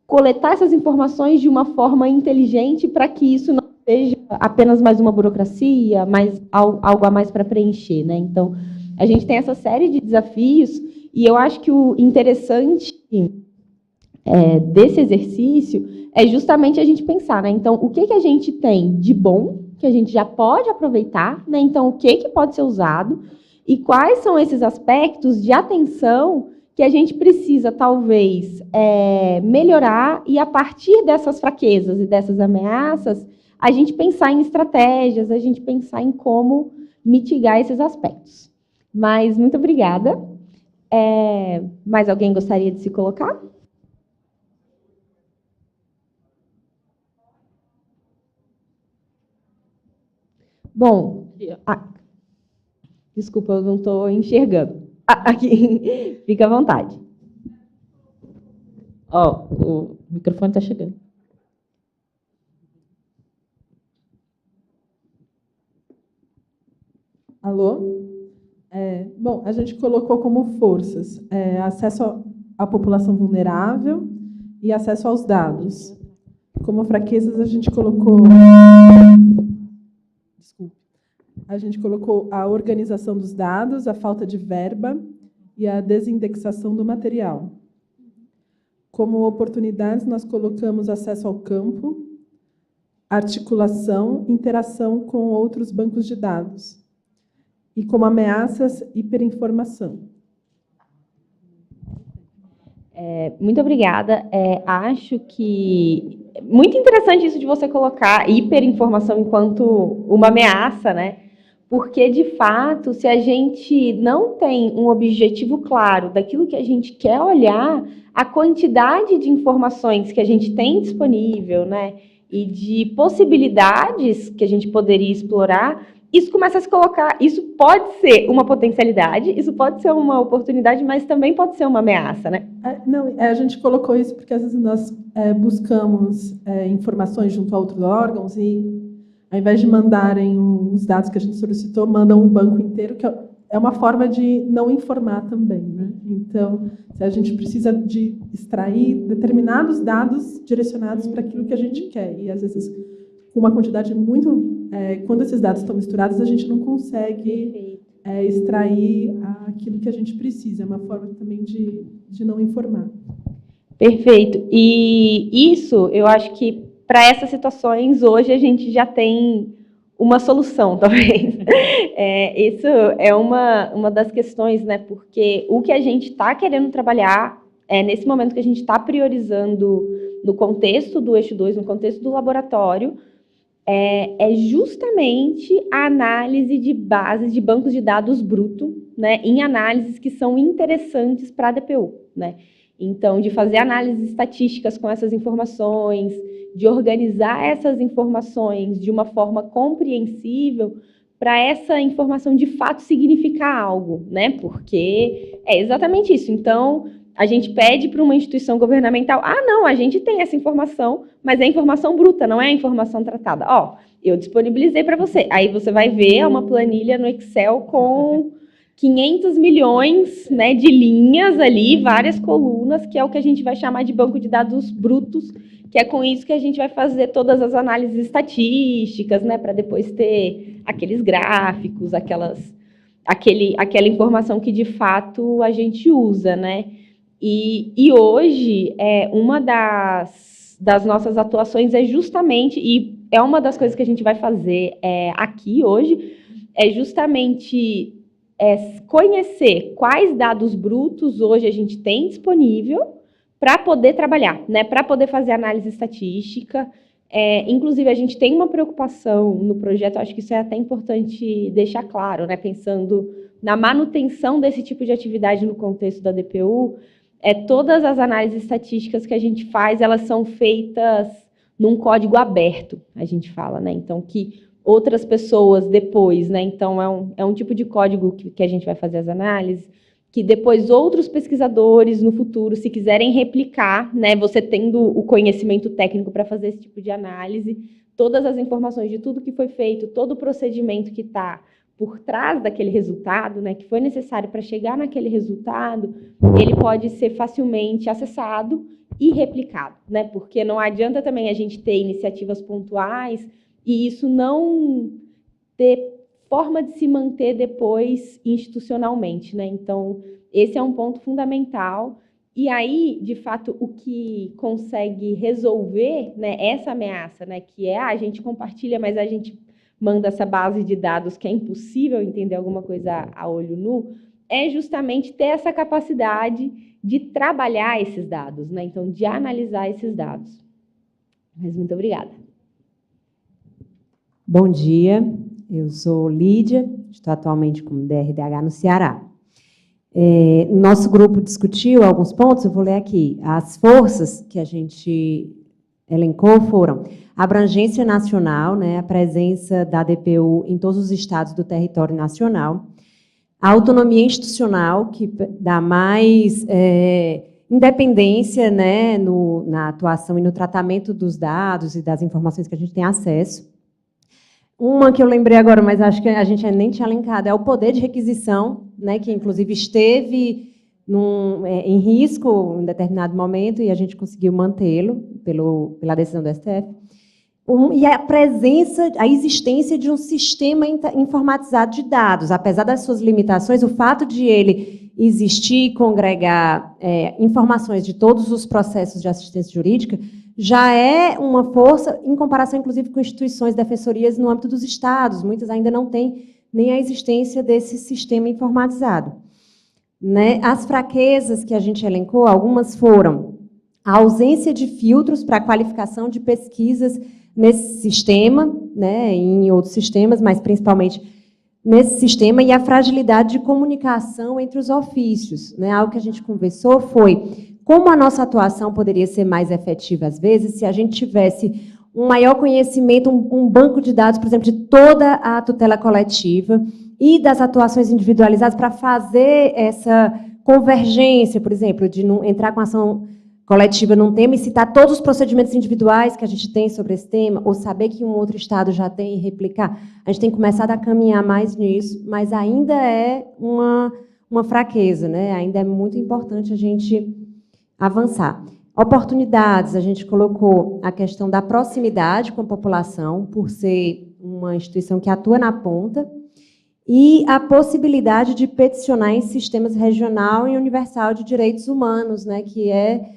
coletar essas informações de uma forma inteligente para que isso não seja apenas mais uma burocracia, mais algo a mais para preencher, né? Então, a gente tem essa série de desafios e eu acho que o interessante desse exercício é justamente a gente pensar, né? Então, o que a gente tem de bom, que a gente já pode aproveitar, né? Então, o que pode ser usado e quais são esses aspectos de atenção que a gente precisa, talvez, melhorar e, a partir dessas fraquezas e dessas ameaças, a gente pensar em estratégias, a gente pensar em como mitigar esses aspectos. Mas, muito obrigada. Mais alguém gostaria de se colocar? Bom, desculpa, eu não estou enxergando. Aqui, fica à vontade. O microfone está chegando. Alô? Bom, a gente colocou como forças acesso à população vulnerável e acesso aos dados. Como fraquezas, a gente colocou... Desculpe. A gente colocou a organização dos dados, a falta de verba e a desindexação do material. Como oportunidades, nós colocamos acesso ao campo, articulação, interação com outros bancos de dados. E como ameaças, hiperinformação. Muito obrigada. Acho que é muito interessante isso de você colocar hiperinformação enquanto uma ameaça, né? Porque, de fato, se a gente não tem um objetivo claro daquilo que a gente quer olhar, a quantidade de informações que a gente tem disponível, né, e de possibilidades que a gente poderia explorar, isso começa a se colocar, isso pode ser uma potencialidade, isso pode ser uma oportunidade, mas também pode ser uma ameaça, né? A gente colocou isso porque, às vezes, nós buscamos informações junto a outros órgãos e, ao invés de mandarem os dados que a gente solicitou, mandam um banco inteiro, que é uma forma de não informar também, né? Então, se a gente precisa de extrair determinados dados direcionados para aquilo que a gente quer, e, às vezes, com uma quantidade muito... quando esses dados estão misturados, a gente não consegue extrair aquilo que a gente precisa. É uma forma também de não informar. Perfeito. E isso, eu acho que, para essas situações, hoje a gente já tem uma solução, talvez. Isso é uma das questões, né? Porque o que a gente está querendo trabalhar, nesse momento que a gente está priorizando no contexto do eixo 2, no contexto do laboratório, é justamente a análise de bases de bancos de dados bruto, né, em análises que são interessantes para a DPU, né? Então, de fazer análises estatísticas com essas informações, de organizar essas informações de uma forma compreensível para essa informação de fato significar algo, né? Porque é exatamente isso. Então, a gente pede para uma instituição governamental, não, a gente tem essa informação, mas é informação bruta, não é a informação tratada. Eu disponibilizei para você. Aí você vai ver uma planilha no Excel com 500 milhões, né, de linhas ali, várias colunas, que é o que a gente vai chamar de banco de dados brutos, que é com isso que a gente vai fazer todas as análises estatísticas, né, para depois ter aqueles gráficos, aquela informação que, de fato, a gente usa, né? E hoje, uma das nossas atuações é justamente, e é uma das coisas que a gente vai fazer aqui hoje, é justamente conhecer quais dados brutos hoje a gente tem disponível para poder trabalhar, né, para poder fazer análise estatística. Inclusive, a gente tem uma preocupação no projeto, acho que isso é até importante deixar claro, né, pensando na manutenção desse tipo de atividade no contexto da DPU, todas as análises estatísticas que a gente faz, elas são feitas num código aberto, a gente fala, né? Então, que outras pessoas depois, né? Então, é um tipo de código que a gente vai fazer as análises, que depois outros pesquisadores no futuro, se quiserem replicar, né? Você tendo o conhecimento técnico para fazer esse tipo de análise, todas as informações de tudo que foi feito, todo o procedimento que está por trás daquele resultado, né, que foi necessário para chegar naquele resultado, ele pode ser facilmente acessado e replicado, né? Porque não adianta também a gente ter iniciativas pontuais e isso não ter forma de se manter depois institucionalmente, né? Então, esse é um ponto fundamental. E aí, de fato, o que consegue resolver, né, essa ameaça, né, que é a gente compartilha, mas a gente manda essa base de dados que é impossível entender alguma coisa a olho nu, é justamente ter essa capacidade de trabalhar esses dados, né? Então, de analisar esses dados. Mas muito obrigada. Bom dia, eu sou Lídia, estou atualmente como DRDH no Ceará. Nosso grupo discutiu alguns pontos, eu vou ler aqui. As forças que a gente elencou foram a abrangência nacional, né, a presença da DPU em todos os estados do território nacional, a autonomia institucional, que dá mais independência, né, na atuação e no tratamento dos dados e das informações que a gente tem acesso. Uma que eu lembrei agora, mas acho que a gente nem tinha elencado, é o poder de requisição, né, que inclusive esteve em risco em determinado momento e a gente conseguiu mantê-lo pela decisão do STF. E a presença, a existência de um sistema informatizado de dados, apesar das suas limitações, o fato de ele existir e congregar informações de todos os processos de assistência jurídica já é uma força em comparação, inclusive, com instituições defensorias no âmbito dos estados. Muitas ainda não têm nem a existência desse sistema informatizado. Né? As fraquezas que a gente elencou, algumas foram a ausência de filtros para a qualificação de pesquisas nesse sistema, né, em outros sistemas, mas principalmente nesse sistema, e a fragilidade de comunicação entre os ofícios. Né? Algo que a gente conversou foi como a nossa atuação poderia ser mais efetiva, às vezes, se a gente tivesse um maior conhecimento, um banco de dados, por exemplo, de toda a tutela coletiva e das atuações individualizadas para fazer essa convergência, por exemplo, de não entrar com ação coletiva num tema e citar todos os procedimentos individuais que a gente tem sobre esse tema, ou saber que um outro estado já tem e replicar. A gente tem começado a caminhar mais nisso, mas ainda é uma fraqueza, né? Ainda é muito importante a gente avançar. Oportunidades, a gente colocou a questão da proximidade com a população, por ser uma instituição que atua na ponta, e a possibilidade de peticionar em sistemas regional e universal de direitos humanos, né, que é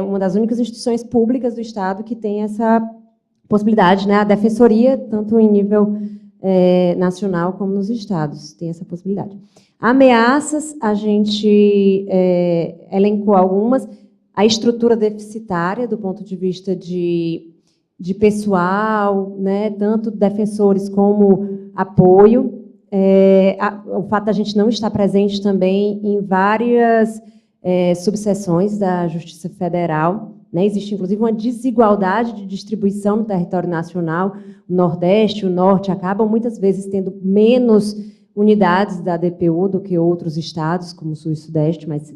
uma das únicas instituições públicas do Estado que tem essa possibilidade, né, a defensoria, tanto em nível nacional como nos estados, tem essa possibilidade. Ameaças, a gente elencou algumas, a estrutura deficitária do ponto de vista de pessoal, né, tanto defensores como apoio, o fato da gente não estar presente também em várias subseções da Justiça Federal, né, existe inclusive uma desigualdade de distribuição no território nacional, o Nordeste e o Norte acabam muitas vezes tendo menos unidades da DPU do que outros estados, como o Sul e Sudeste, mas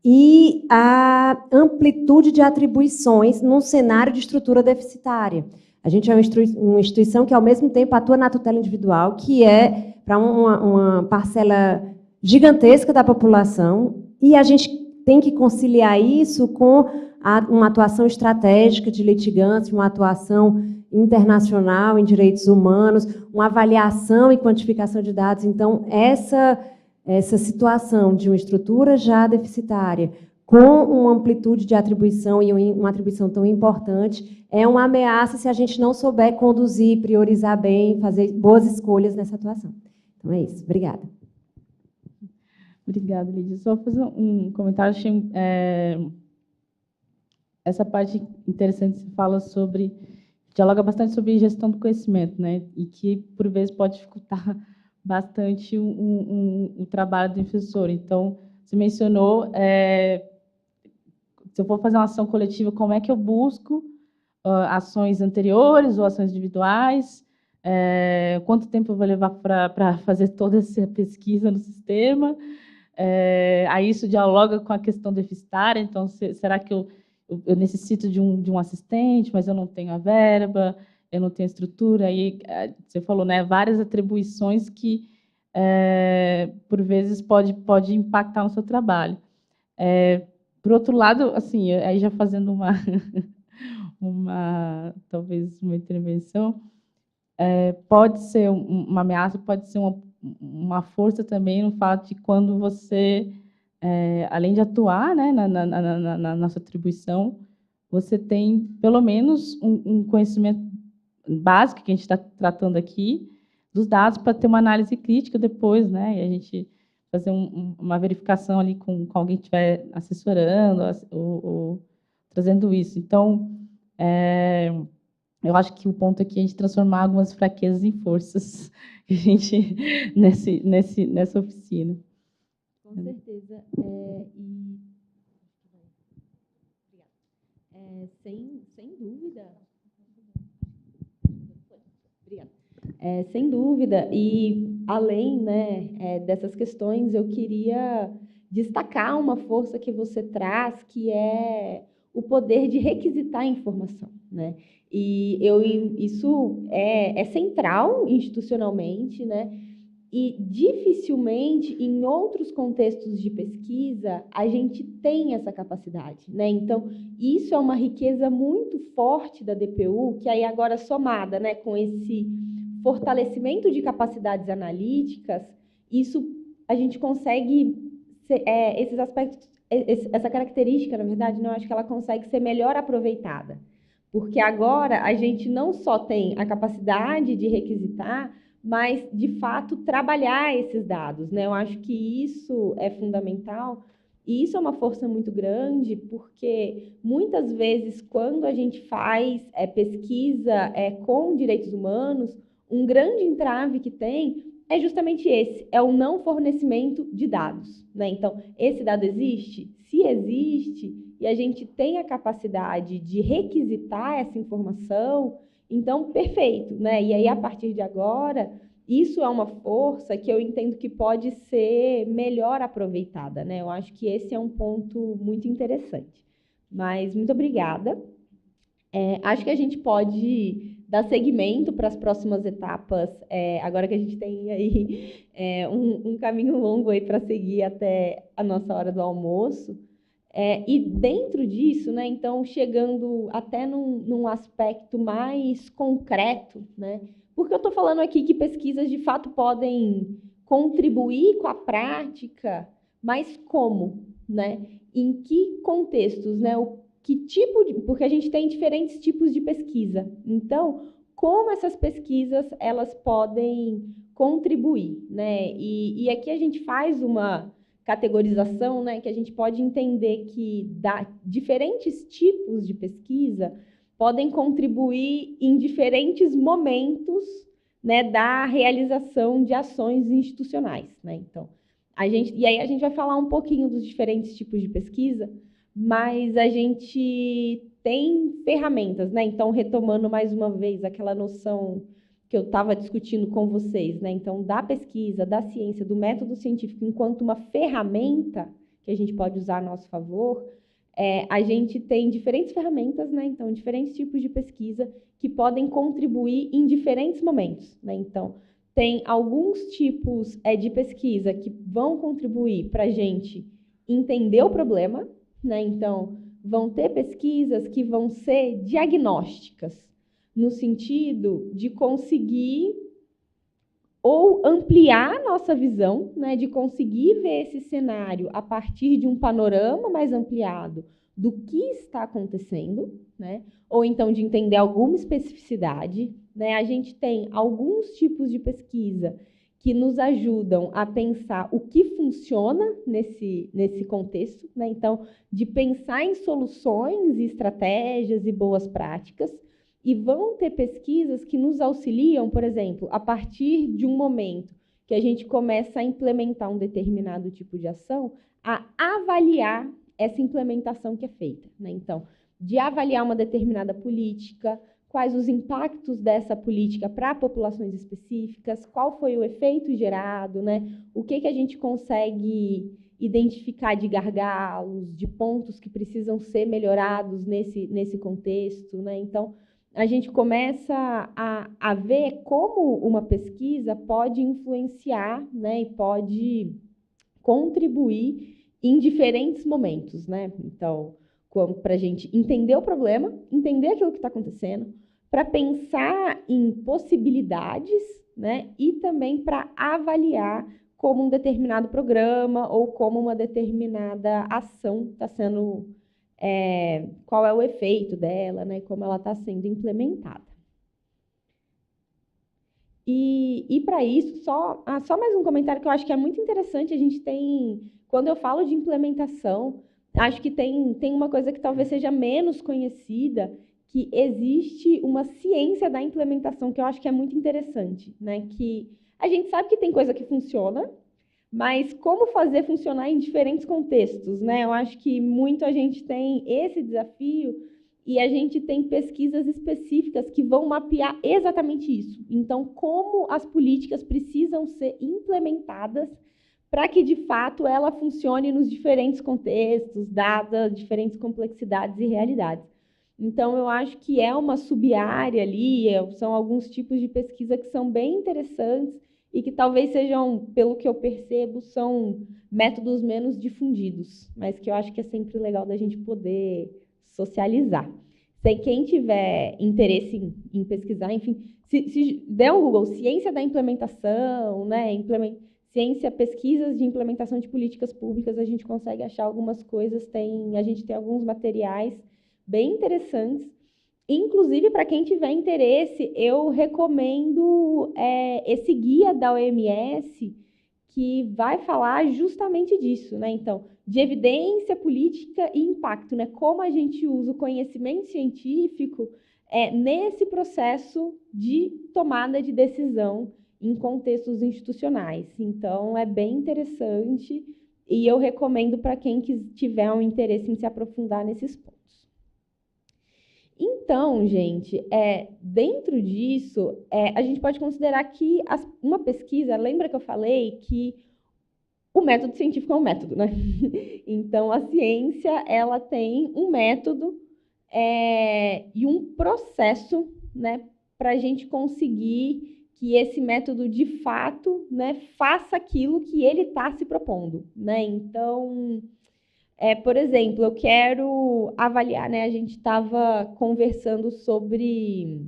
e a amplitude de atribuições num cenário de estrutura deficitária. A gente é uma instituição que, ao mesmo tempo, atua na tutela individual, que é para uma parcela gigantesca da população, e a gente tem que conciliar isso com uma atuação estratégica de litigância, uma atuação internacional em direitos humanos, uma avaliação e quantificação de dados. Então, essa situação de uma estrutura já deficitária, com uma amplitude de atribuição e uma atribuição tão importante, é uma ameaça se a gente não souber conduzir, priorizar bem, fazer boas escolhas nessa atuação. Então, é isso. Obrigada. Obrigada, Lídia. Só fazer um comentário. Achei essa parte interessante, você fala sobre, dialoga bastante sobre gestão do conhecimento, né? E que, por vezes, pode dificultar bastante o trabalho do professor. Então, você mencionou, se eu for fazer uma ação coletiva, como é que eu busco ações anteriores ou ações individuais? Quanto tempo eu vou levar para fazer toda essa pesquisa no sistema? Aí isso dialoga com a questão deficitária, então, será que eu necessito de um assistente, mas eu não tenho a verba, eu não tenho estrutura? Aí você falou, né, várias atribuições que, por vezes, pode impactar no seu trabalho. Por outro lado, assim, aí já fazendo talvez uma intervenção, pode ser uma ameaça, pode ser uma força também no fato de quando você, além de atuar, né, na nossa atribuição, você tem pelo menos um conhecimento básico que a gente está tratando aqui dos dados para ter uma análise crítica depois, né, e a gente fazer uma verificação ali com alguém que estiver assessorando ou trazendo isso. Então, eu acho que o ponto aqui é a gente transformar algumas fraquezas em forças a gente, nessa oficina. Com certeza. Sem dúvida. Obrigada. Sem dúvida. E, além, né, dessas questões, eu queria destacar uma força que você traz, que é o poder de requisitar a informação, né? E isso é central institucionalmente, né? E dificilmente, em outros contextos de pesquisa, a gente tem essa capacidade, né? Então, isso é uma riqueza muito forte da DPU, que aí agora somada, né, com esse fortalecimento de capacidades analíticas, isso a gente consegue, esses aspectos, essa característica, na verdade, não acho que ela consegue ser melhor aproveitada. Porque agora a gente não só tem a capacidade de requisitar, mas, de fato, trabalhar esses dados, né? Eu acho que isso é fundamental, e isso é uma força muito grande, porque, muitas vezes, quando a gente faz pesquisa com direitos humanos, um grande entrave que tem é justamente esse, é o não fornecimento de dados, né? Então, esse dado existe? Se existe, e a gente tem a capacidade de requisitar essa informação, então, perfeito, né? E aí, a partir de agora, isso é uma força que eu entendo que pode ser melhor aproveitada, né? Eu acho que esse é um ponto muito interessante. Mas, muito obrigada. Acho que a gente pode dar seguimento para as próximas etapas, agora que a gente tem aí um caminho longo aí para seguir até a nossa hora do almoço. E dentro disso, né, então, chegando até num aspecto mais concreto, né, porque eu estou falando aqui que pesquisas, de fato, podem contribuir com a prática, mas como? Né? Em que contextos? Né? Porque a gente tem diferentes tipos de pesquisa. Então, como essas pesquisas elas podem contribuir? Né? E aqui a gente faz uma categorização, né, que a gente pode entender que diferentes tipos de pesquisa podem contribuir em diferentes momentos, né, da realização de ações institucionais, né? Então, e aí a gente vai falar um pouquinho dos diferentes tipos de pesquisa, mas a gente tem ferramentas, né? Então, retomando mais uma vez aquela noção que eu estava discutindo com vocês, né? Então, da pesquisa, da ciência, do método científico, enquanto uma ferramenta que a gente pode usar a nosso favor, a gente tem diferentes ferramentas, né? Então, diferentes tipos de pesquisa que podem contribuir em diferentes momentos, né? Então, tem alguns tipos de pesquisa que vão contribuir para a gente entender o problema, né? Então, vão ter pesquisas que vão ser diagnósticas, no sentido de conseguir ou ampliar nossa visão, né, de conseguir ver esse cenário a partir de um panorama mais ampliado do que está acontecendo, né, ou então de entender alguma especificidade, né. A gente tem alguns tipos de pesquisa que nos ajudam a pensar o que funciona nesse contexto, né, então, de pensar em soluções e estratégias e boas práticas. E vão ter pesquisas que nos auxiliam, por exemplo, a partir de um momento que a gente começa a implementar um determinado tipo de ação, a avaliar essa implementação que é feita, né? Então, de avaliar uma determinada política, quais os impactos dessa política para populações específicas, qual foi o efeito gerado, né? O que a gente consegue identificar de gargalos, de pontos que precisam ser melhorados nesse contexto, né? Então, a gente começa a ver como uma pesquisa pode influenciar, né, e pode contribuir em diferentes momentos, né? Então, para a gente entender o problema, entender aquilo que está acontecendo, para pensar em possibilidades, né, e também para avaliar como um determinado programa ou como uma determinada ação está sendo, qual é o efeito dela, né, como ela está sendo implementada. E para isso, só mais um comentário que eu acho que é muito interessante, a gente tem, quando eu falo de implementação, acho que tem uma coisa que talvez seja menos conhecida, que existe uma ciência da implementação que eu acho que é muito interessante, né? Que a gente sabe que tem coisa que funciona, mas como fazer funcionar em diferentes contextos, né? Eu acho que muito a gente tem esse desafio e a gente tem pesquisas específicas que vão mapear exatamente isso. Então, como as políticas precisam ser implementadas para que, de fato, ela funcione nos diferentes contextos, dadas diferentes complexidades e realidades. Então, eu acho que é uma sub-área ali, são alguns tipos de pesquisa que são bem interessantes e que talvez sejam, pelo que eu percebo, são métodos menos difundidos, mas que eu acho que é sempre legal da gente poder socializar. Quem tiver interesse em pesquisar, enfim, se der um Google, ciência da implementação, né, ciência, pesquisas de implementação de políticas públicas, a gente consegue achar algumas coisas, a gente tem alguns materiais bem interessantes. Inclusive, para quem tiver interesse, eu recomendo esse guia da OMS, que vai falar justamente disso, né? Então, de evidência, política e impacto, né? Como a gente usa o conhecimento científico nesse processo de tomada de decisão em contextos institucionais. Então, é bem interessante e eu recomendo para quem tiver um interesse em se aprofundar nesses pontos. Então, gente, dentro disso, a gente pode considerar que uma pesquisa, lembra que eu falei que o método científico é um método, né? Então, a ciência, ela tem um método e um processo, né, para a gente conseguir que esse método, de fato, né, faça aquilo que ele está se propondo, né? Então, por exemplo, eu quero avaliar, né? A gente estava conversando sobre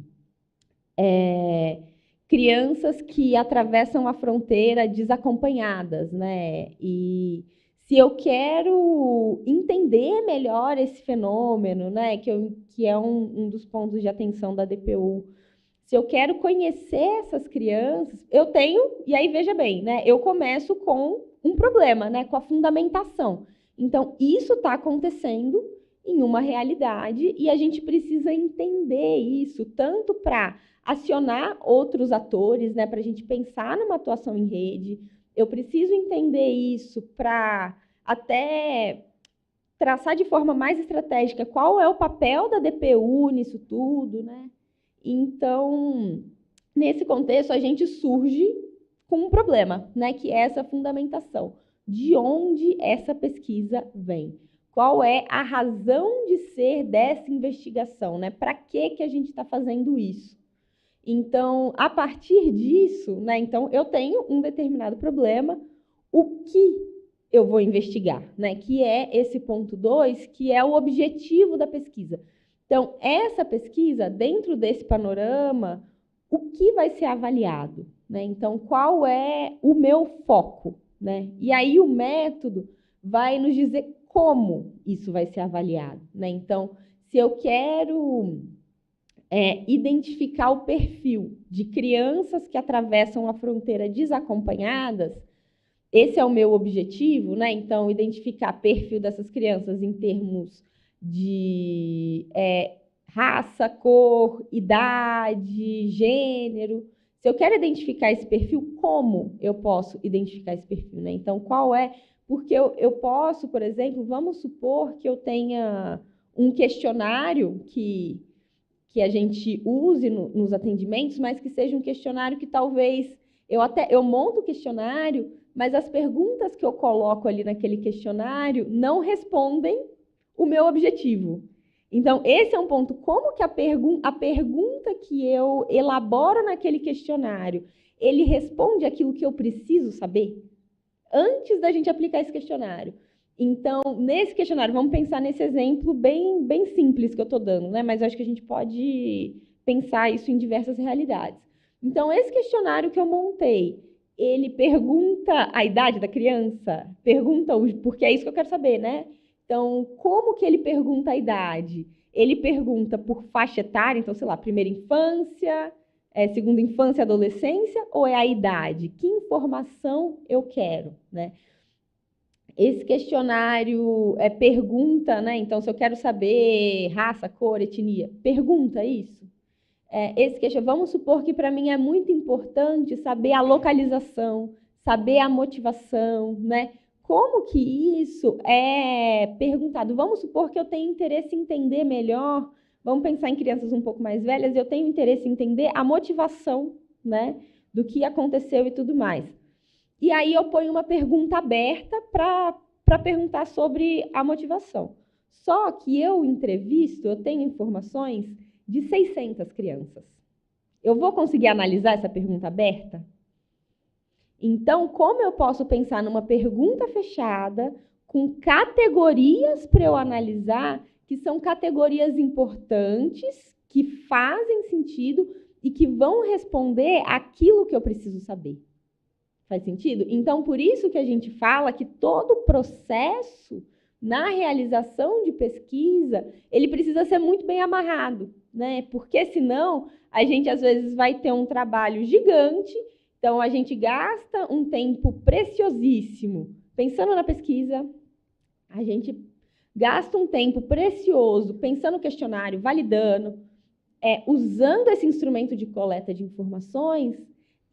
crianças que atravessam a fronteira desacompanhadas, né? E se eu quero entender melhor esse fenômeno, né? Que é um dos pontos de atenção da DPU, se eu quero conhecer essas crianças, eu tenho, e aí veja bem, né? Eu começo com um problema, né? Com a fundamentação. Então, isso está acontecendo em uma realidade e a gente precisa entender isso, tanto para acionar outros atores, né, para a gente pensar numa atuação em rede. Eu preciso entender isso para até traçar de forma mais estratégica qual é o papel da DPU nisso tudo, né? Então, nesse contexto, a gente surge com um problema, né, que é essa fundamentação. De onde essa pesquisa vem? Qual é a razão de ser dessa investigação, né? Para que a gente está fazendo isso? Então, a partir disso, né, então, eu tenho um determinado problema, o que eu vou investigar, né? Que é esse ponto 2, que é o objetivo da pesquisa. Então, essa pesquisa, dentro desse panorama, o que vai ser avaliado, né? Então, qual é o meu foco, né? E aí o método vai nos dizer como isso vai ser avaliado, né? Então, se eu quero identificar o perfil de crianças que atravessam a fronteira desacompanhadas, esse é o meu objetivo, né? Então, identificar o perfil dessas crianças em termos de raça, cor, idade, gênero. Se eu quero identificar esse perfil, como eu posso identificar esse perfil, né? Então, qual é... Porque eu posso, por exemplo, vamos supor que eu tenha um questionário que a gente use nos atendimentos, mas que seja um questionário que talvez eu monto o questionário, mas as perguntas que eu coloco ali naquele questionário não respondem o meu objetivo. Então, esse é um ponto. Como que a pergunta que eu elaboro naquele questionário, ele responde aquilo que eu preciso saber antes da gente aplicar esse questionário? Então, nesse questionário, vamos pensar nesse exemplo bem, bem simples que eu estou dando, né? Mas eu acho que a gente pode pensar isso em diversas realidades. Então, esse questionário que eu montei, ele pergunta a idade da criança? Pergunta porque é isso que eu quero saber, né? Então, como que ele pergunta a idade? Ele pergunta por faixa etária, então, sei lá, primeira infância, segunda infância, adolescência, ou é a idade? Que informação eu quero, né? Esse questionário pergunta, né? Então, se eu quero saber raça, cor, etnia, pergunta isso. Vamos supor que para mim é muito importante saber a localização, saber a motivação, né? Como que isso é perguntado? Vamos supor que eu tenho interesse em entender melhor, vamos pensar em crianças um pouco mais velhas, eu tenho interesse em entender a motivação, né, do que aconteceu e tudo mais. E aí eu ponho uma pergunta aberta para perguntar sobre a motivação. Só que eu tenho informações de 600 crianças. Eu vou conseguir analisar essa pergunta aberta? Então, como eu posso pensar numa pergunta fechada, com categorias para eu analisar, que são categorias importantes, que fazem sentido e que vão responder aquilo que eu preciso saber? Faz sentido? Então, por isso que a gente fala que todo o processo na realização de pesquisa, ele precisa ser muito bem amarrado, né? Porque senão a gente às vezes vai ter um trabalho gigante, então a gente gasta um tempo preciosíssimo pensando na pesquisa, a gente gasta um tempo precioso pensando no questionário, validando, usando esse instrumento de coleta de informações,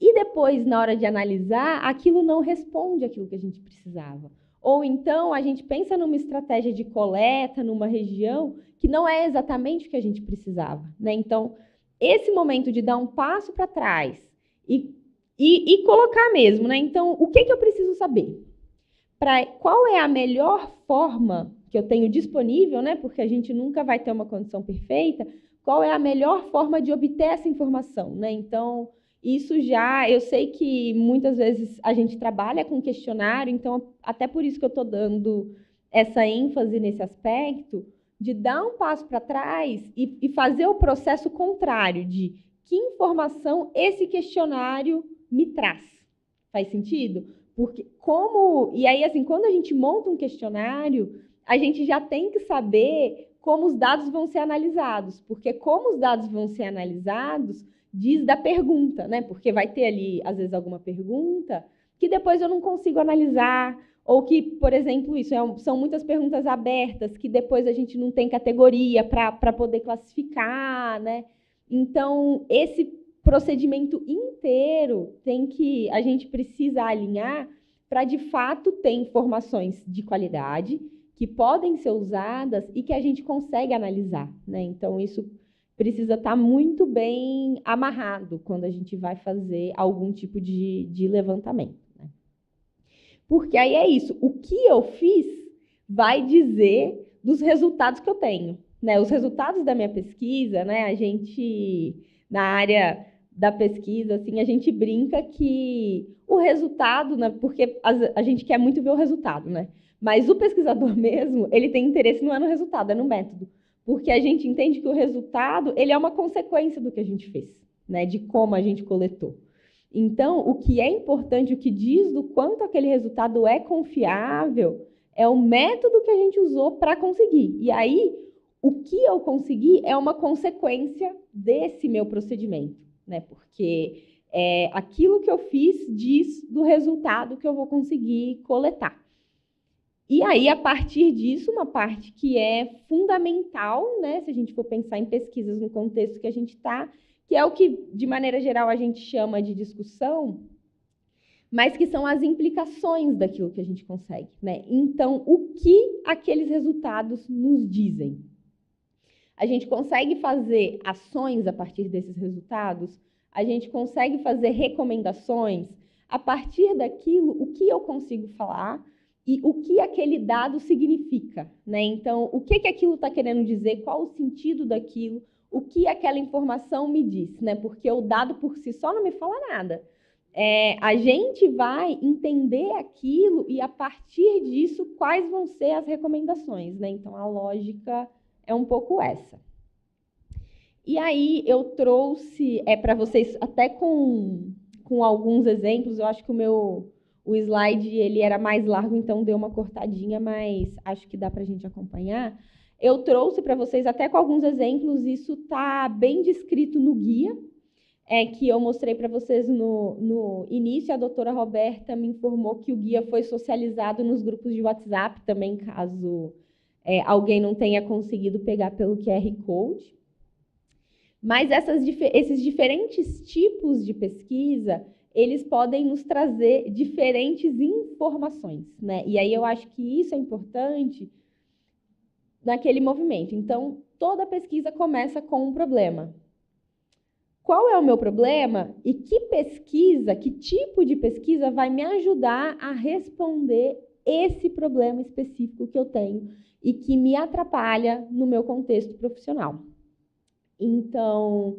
e depois, na hora de analisar, aquilo não responde aquilo que a gente precisava. Ou então, a gente pensa numa estratégia de coleta, numa região, que não é exatamente o que a gente precisava, né? Então, esse momento de dar um passo para trás e colocar mesmo, né? Então, o que eu preciso saber? Qual é a melhor forma que eu tenho disponível, né? Porque a gente nunca vai ter uma condição perfeita. Qual é a melhor forma de obter essa informação, né? Então, eu sei que muitas vezes a gente trabalha com questionário, então até por isso que eu estou dando essa ênfase nesse aspecto, de dar um passo para trás e fazer o processo contrário de que informação esse questionário me traz. Faz sentido? E aí, assim, quando a gente monta um questionário, a gente já tem que saber como os dados vão ser analisados, porque como os dados vão ser analisados diz da pergunta, né? Porque vai ter ali, às vezes, alguma pergunta que depois eu não consigo analisar, ou que, por exemplo, são muitas perguntas abertas que depois a gente não tem categoria para poder classificar, né? Então, esse procedimento inteiro a gente precisa alinhar para, de fato, ter informações de qualidade que podem ser usadas e que a gente consegue analisar, né? Então, isso precisa estar muito bem amarrado quando a gente vai fazer algum tipo de levantamento, né? Porque aí é isso, o que eu fiz vai dizer dos resultados que eu tenho, né? Os resultados da minha pesquisa, né? A gente, na área da pesquisa, assim, a gente brinca que o resultado, né? Porque a gente quer muito ver o resultado, né? Mas o pesquisador mesmo, ele tem interesse não é no resultado, é no método. Porque a gente entende que o resultado ele é uma consequência do que a gente fez, né? De como a gente coletou. Então, o que é importante, o que diz do quanto aquele resultado é confiável, é o método que a gente usou para conseguir. E aí, o que eu consegui é uma consequência desse meu procedimento, né? Porque aquilo que eu fiz diz do resultado que eu vou conseguir coletar. E aí, a partir disso, uma parte que é fundamental, né, se a gente for pensar em pesquisas no contexto que a gente está, que é o que, de maneira geral, a gente chama de discussão, mas que são as implicações daquilo que a gente consegue, né? Então, o que aqueles resultados nos dizem? A gente consegue fazer ações a partir desses resultados? A gente consegue fazer recomendações? A partir daquilo, o que eu consigo falar e o que aquele dado significa, né? Então, o que aquilo está querendo dizer, qual o sentido daquilo, o que aquela informação me diz, né? Porque o dado por si só não me fala nada. A gente vai entender aquilo e, a partir disso, quais vão ser as recomendações, né? Então, a lógica é um pouco essa. E aí, eu trouxe para vocês, até com alguns exemplos, eu acho que o slide ele era mais largo, então deu uma cortadinha, mas acho que dá para a gente acompanhar. Eu trouxe para vocês, até com alguns exemplos, isso está bem descrito no guia, que eu mostrei para vocês no início. A doutora Roberta me informou que o guia foi socializado nos grupos de WhatsApp também, caso alguém não tenha conseguido pegar pelo QR Code. Mas esses diferentes tipos de pesquisa, eles podem nos trazer diferentes informações, né? E aí eu acho que isso é importante naquele movimento. Então, toda pesquisa começa com um problema. Qual é o meu problema e que tipo de pesquisa vai me ajudar a responder esse problema específico que eu tenho e que me atrapalha no meu contexto profissional? Então,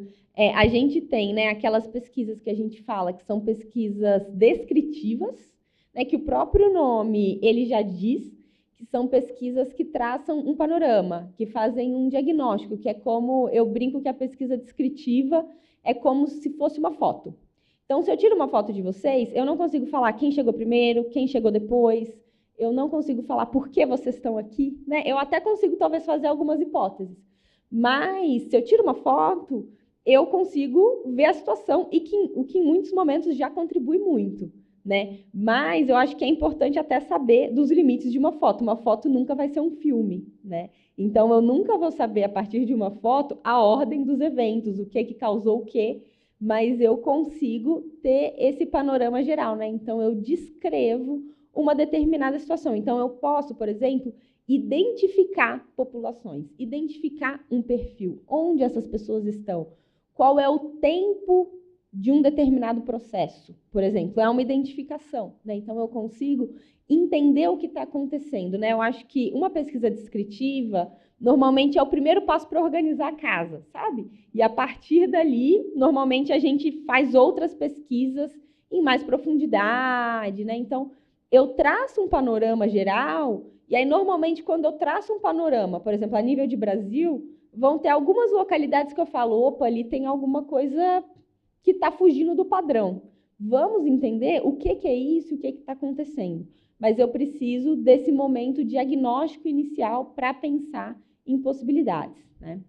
a gente tem, né, aquelas pesquisas que a gente fala que são pesquisas descritivas, né, que o próprio nome ele já diz, que são pesquisas que traçam um panorama, que fazem um diagnóstico, que é como, eu brinco que a pesquisa descritiva é como se fosse uma foto. Então, se eu tiro uma foto de vocês, eu não consigo falar quem chegou primeiro, quem chegou depois, eu não consigo falar por que vocês estão aqui, né? Eu até consigo, talvez, fazer algumas hipóteses. Mas, se eu tiro uma foto, eu consigo ver a situação, o que em muitos momentos já contribui muito, né? Mas eu acho que é importante até saber dos limites de uma foto. Uma foto nunca vai ser um filme, né? Então, eu nunca vou saber, a partir de uma foto, a ordem dos eventos, o que causou o quê, mas eu consigo ter esse panorama geral, né? Então, eu descrevo uma determinada situação. Então, eu posso, por exemplo, identificar populações, identificar um perfil, onde essas pessoas estão, qual é o tempo de um determinado processo, por exemplo, é uma identificação, né? Então, eu consigo entender o que está acontecendo, né? Eu acho que uma pesquisa descritiva, normalmente, é o primeiro passo para organizar a casa, sabe? E, a partir dali, normalmente, a gente faz outras pesquisas em mais profundidade, né? Então, eu traço um panorama geral. E aí, normalmente, quando eu traço um panorama, por exemplo, a nível de Brasil, vão ter algumas localidades que eu falo, opa, ali tem alguma coisa que está fugindo do padrão. Vamos entender o que é isso, o que está acontecendo. Mas eu preciso desse momento diagnóstico inicial para pensar em possibilidades, né?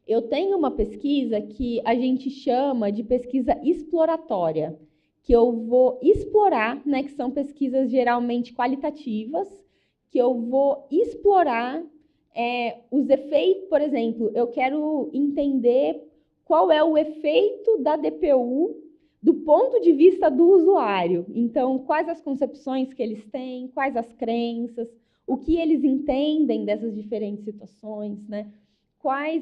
Eu tenho uma pesquisa que a gente chama de pesquisa exploratória, que eu vou explorar, né, que são pesquisas geralmente qualitativas, que eu vou explorar os efeitos, por exemplo, eu quero entender qual é o efeito da DPU do ponto de vista do usuário. Então, quais as concepções que eles têm, quais as crenças, o que eles entendem dessas diferentes situações, né?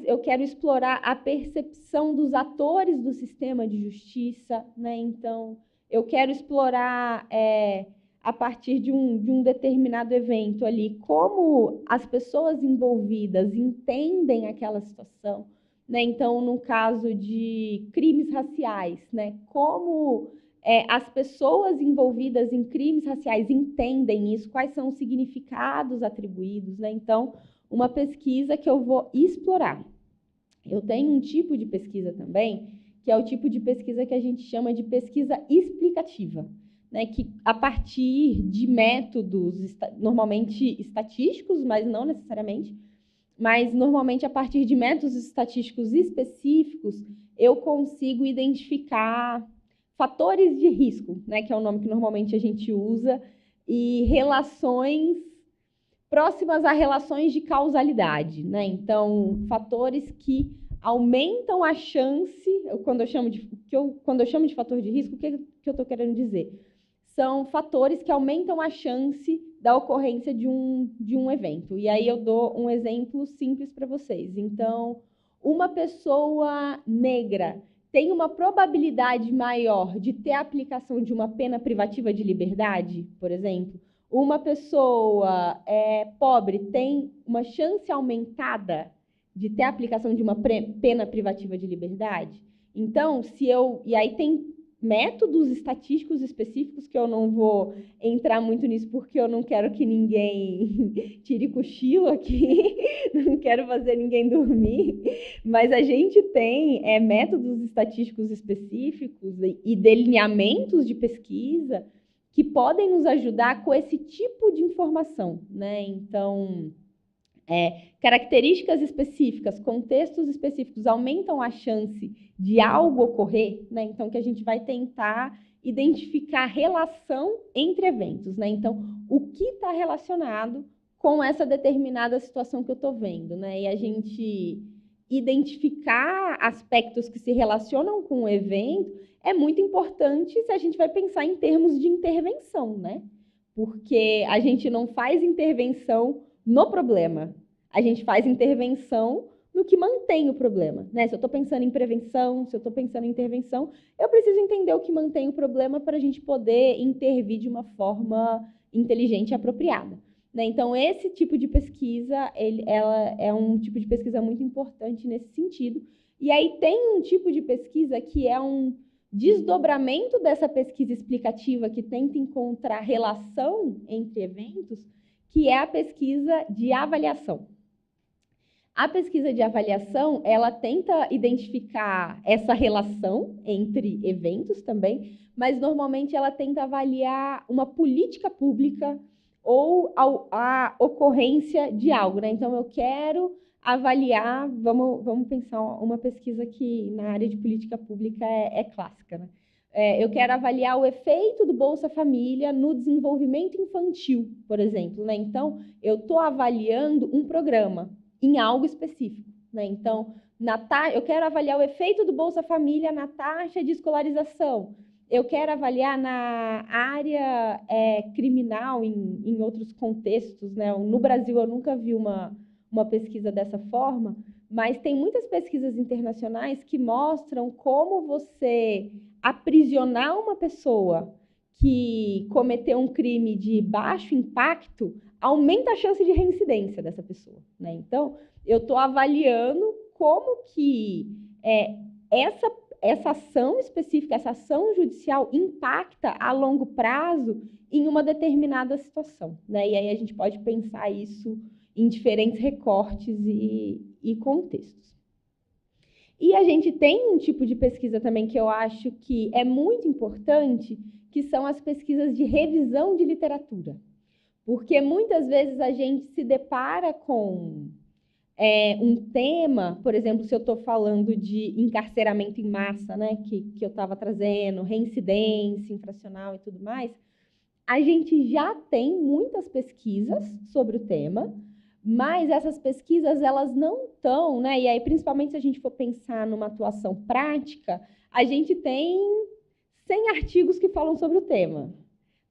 Eu quero explorar a percepção dos atores do sistema de justiça, né? Então, eu quero explorar a partir de um determinado evento ali, como as pessoas envolvidas entendem aquela situação, né? Então, no caso de crimes raciais, né? Como as pessoas envolvidas em crimes raciais entendem isso, quais são os significados atribuídos, né? Então, uma pesquisa que eu vou explorar. Eu tenho um tipo de pesquisa também, que é o tipo de pesquisa que a gente chama de pesquisa explicativa, né, que a partir de métodos normalmente estatísticos, mas não necessariamente, mas normalmente a partir de métodos estatísticos específicos, eu consigo identificar fatores de risco, né, que é o nome que normalmente a gente usa, e relações próximas a relações de causalidade, né? Então, fatores que aumentam a chance, quando eu chamo de fator de risco, o que eu estou querendo dizer? São fatores que aumentam a chance da ocorrência de um evento. E aí eu dou um exemplo simples para vocês. Então, uma pessoa negra tem uma probabilidade maior de ter a aplicação de uma pena privativa de liberdade, por exemplo? Uma pessoa pobre tem uma chance aumentada de ter a aplicação de uma pena privativa de liberdade? Então, e aí tem métodos estatísticos específicos que eu não vou entrar muito nisso porque eu não quero que ninguém tire cochilo aqui, não quero fazer ninguém dormir, mas a gente tem métodos estatísticos específicos e delineamentos de pesquisa que podem nos ajudar com esse tipo de informação, né? Então, características específicas, contextos específicos aumentam a chance de algo ocorrer, né? Então, que a gente vai tentar identificar relação entre eventos, né? Então, o que está relacionado com essa determinada situação que eu estou vendo, né? E a gente identificar aspectos que se relacionam com o evento é muito importante se a gente vai pensar em termos de intervenção, né? Porque a gente não faz intervenção no problema, a gente faz intervenção no que mantém o problema, né? Se eu estou pensando em prevenção, se eu estou pensando em intervenção, eu preciso entender o que mantém o problema para a gente poder intervir de uma forma inteligente e apropriada, né? Então, esse tipo de pesquisa, ela é um tipo de pesquisa muito importante nesse sentido. E aí tem um tipo de pesquisa que é um desdobramento dessa pesquisa explicativa que tenta encontrar relação entre eventos, que é a pesquisa de avaliação. A pesquisa de avaliação, ela tenta identificar essa relação entre eventos também, mas normalmente ela tenta avaliar uma política pública ou a ocorrência de algo, né? Então, eu quero avaliar, vamos pensar uma pesquisa que na área de política pública é clássica, né? Eu quero avaliar o efeito do Bolsa Família no desenvolvimento infantil, por exemplo, né? Então, eu estou avaliando um programa em algo específico, né? Então, eu quero avaliar o efeito do Bolsa Família na taxa de escolarização. Eu quero avaliar na área criminal, em outros contextos, né? No Brasil, eu nunca vi uma pesquisa dessa forma, mas tem muitas pesquisas internacionais que mostram como você aprisionar uma pessoa que cometeu um crime de baixo impacto aumenta a chance de reincidência dessa pessoa, né? Então, eu estou avaliando como que essa ação específica, essa ação judicial impacta a longo prazo em uma determinada situação, né? E aí a gente pode pensar isso em diferentes recortes e contextos. E a gente tem um tipo de pesquisa também que eu acho que é muito importante, que são as pesquisas de revisão de literatura. Porque muitas vezes a gente se depara com um tema, por exemplo, se eu estou falando de encarceramento em massa, né, que eu estava trazendo, reincidência infracional e tudo mais, a gente já tem muitas pesquisas sobre o tema, mas essas pesquisas, elas não estão, né? E aí, principalmente se a gente for pensar numa atuação prática, a gente tem 100 artigos que falam sobre o tema.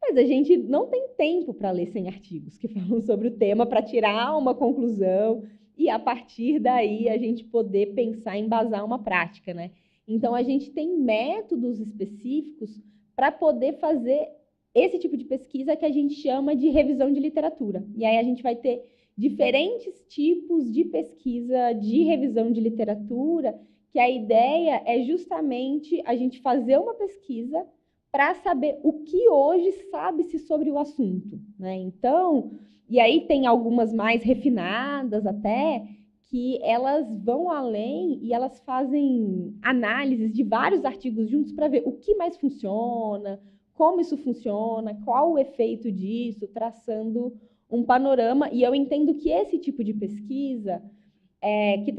Mas a gente não tem tempo para ler 100 artigos que falam sobre o tema, para tirar uma conclusão e, a partir daí, a gente poder pensar em embasar uma prática, né? Então, a gente tem métodos específicos para poder fazer esse tipo de pesquisa que a gente chama de revisão de literatura. E aí a gente vai ter diferentes tipos de pesquisa de revisão de literatura, que a ideia é justamente a gente fazer uma pesquisa para saber o que hoje sabe-se sobre o assunto, né? Então, e aí tem algumas mais refinadas até, que elas vão além e elas fazem análises de vários artigos juntos para ver o que mais funciona, como isso funciona, qual o efeito disso, traçando um panorama. E eu entendo que esse tipo de pesquisa,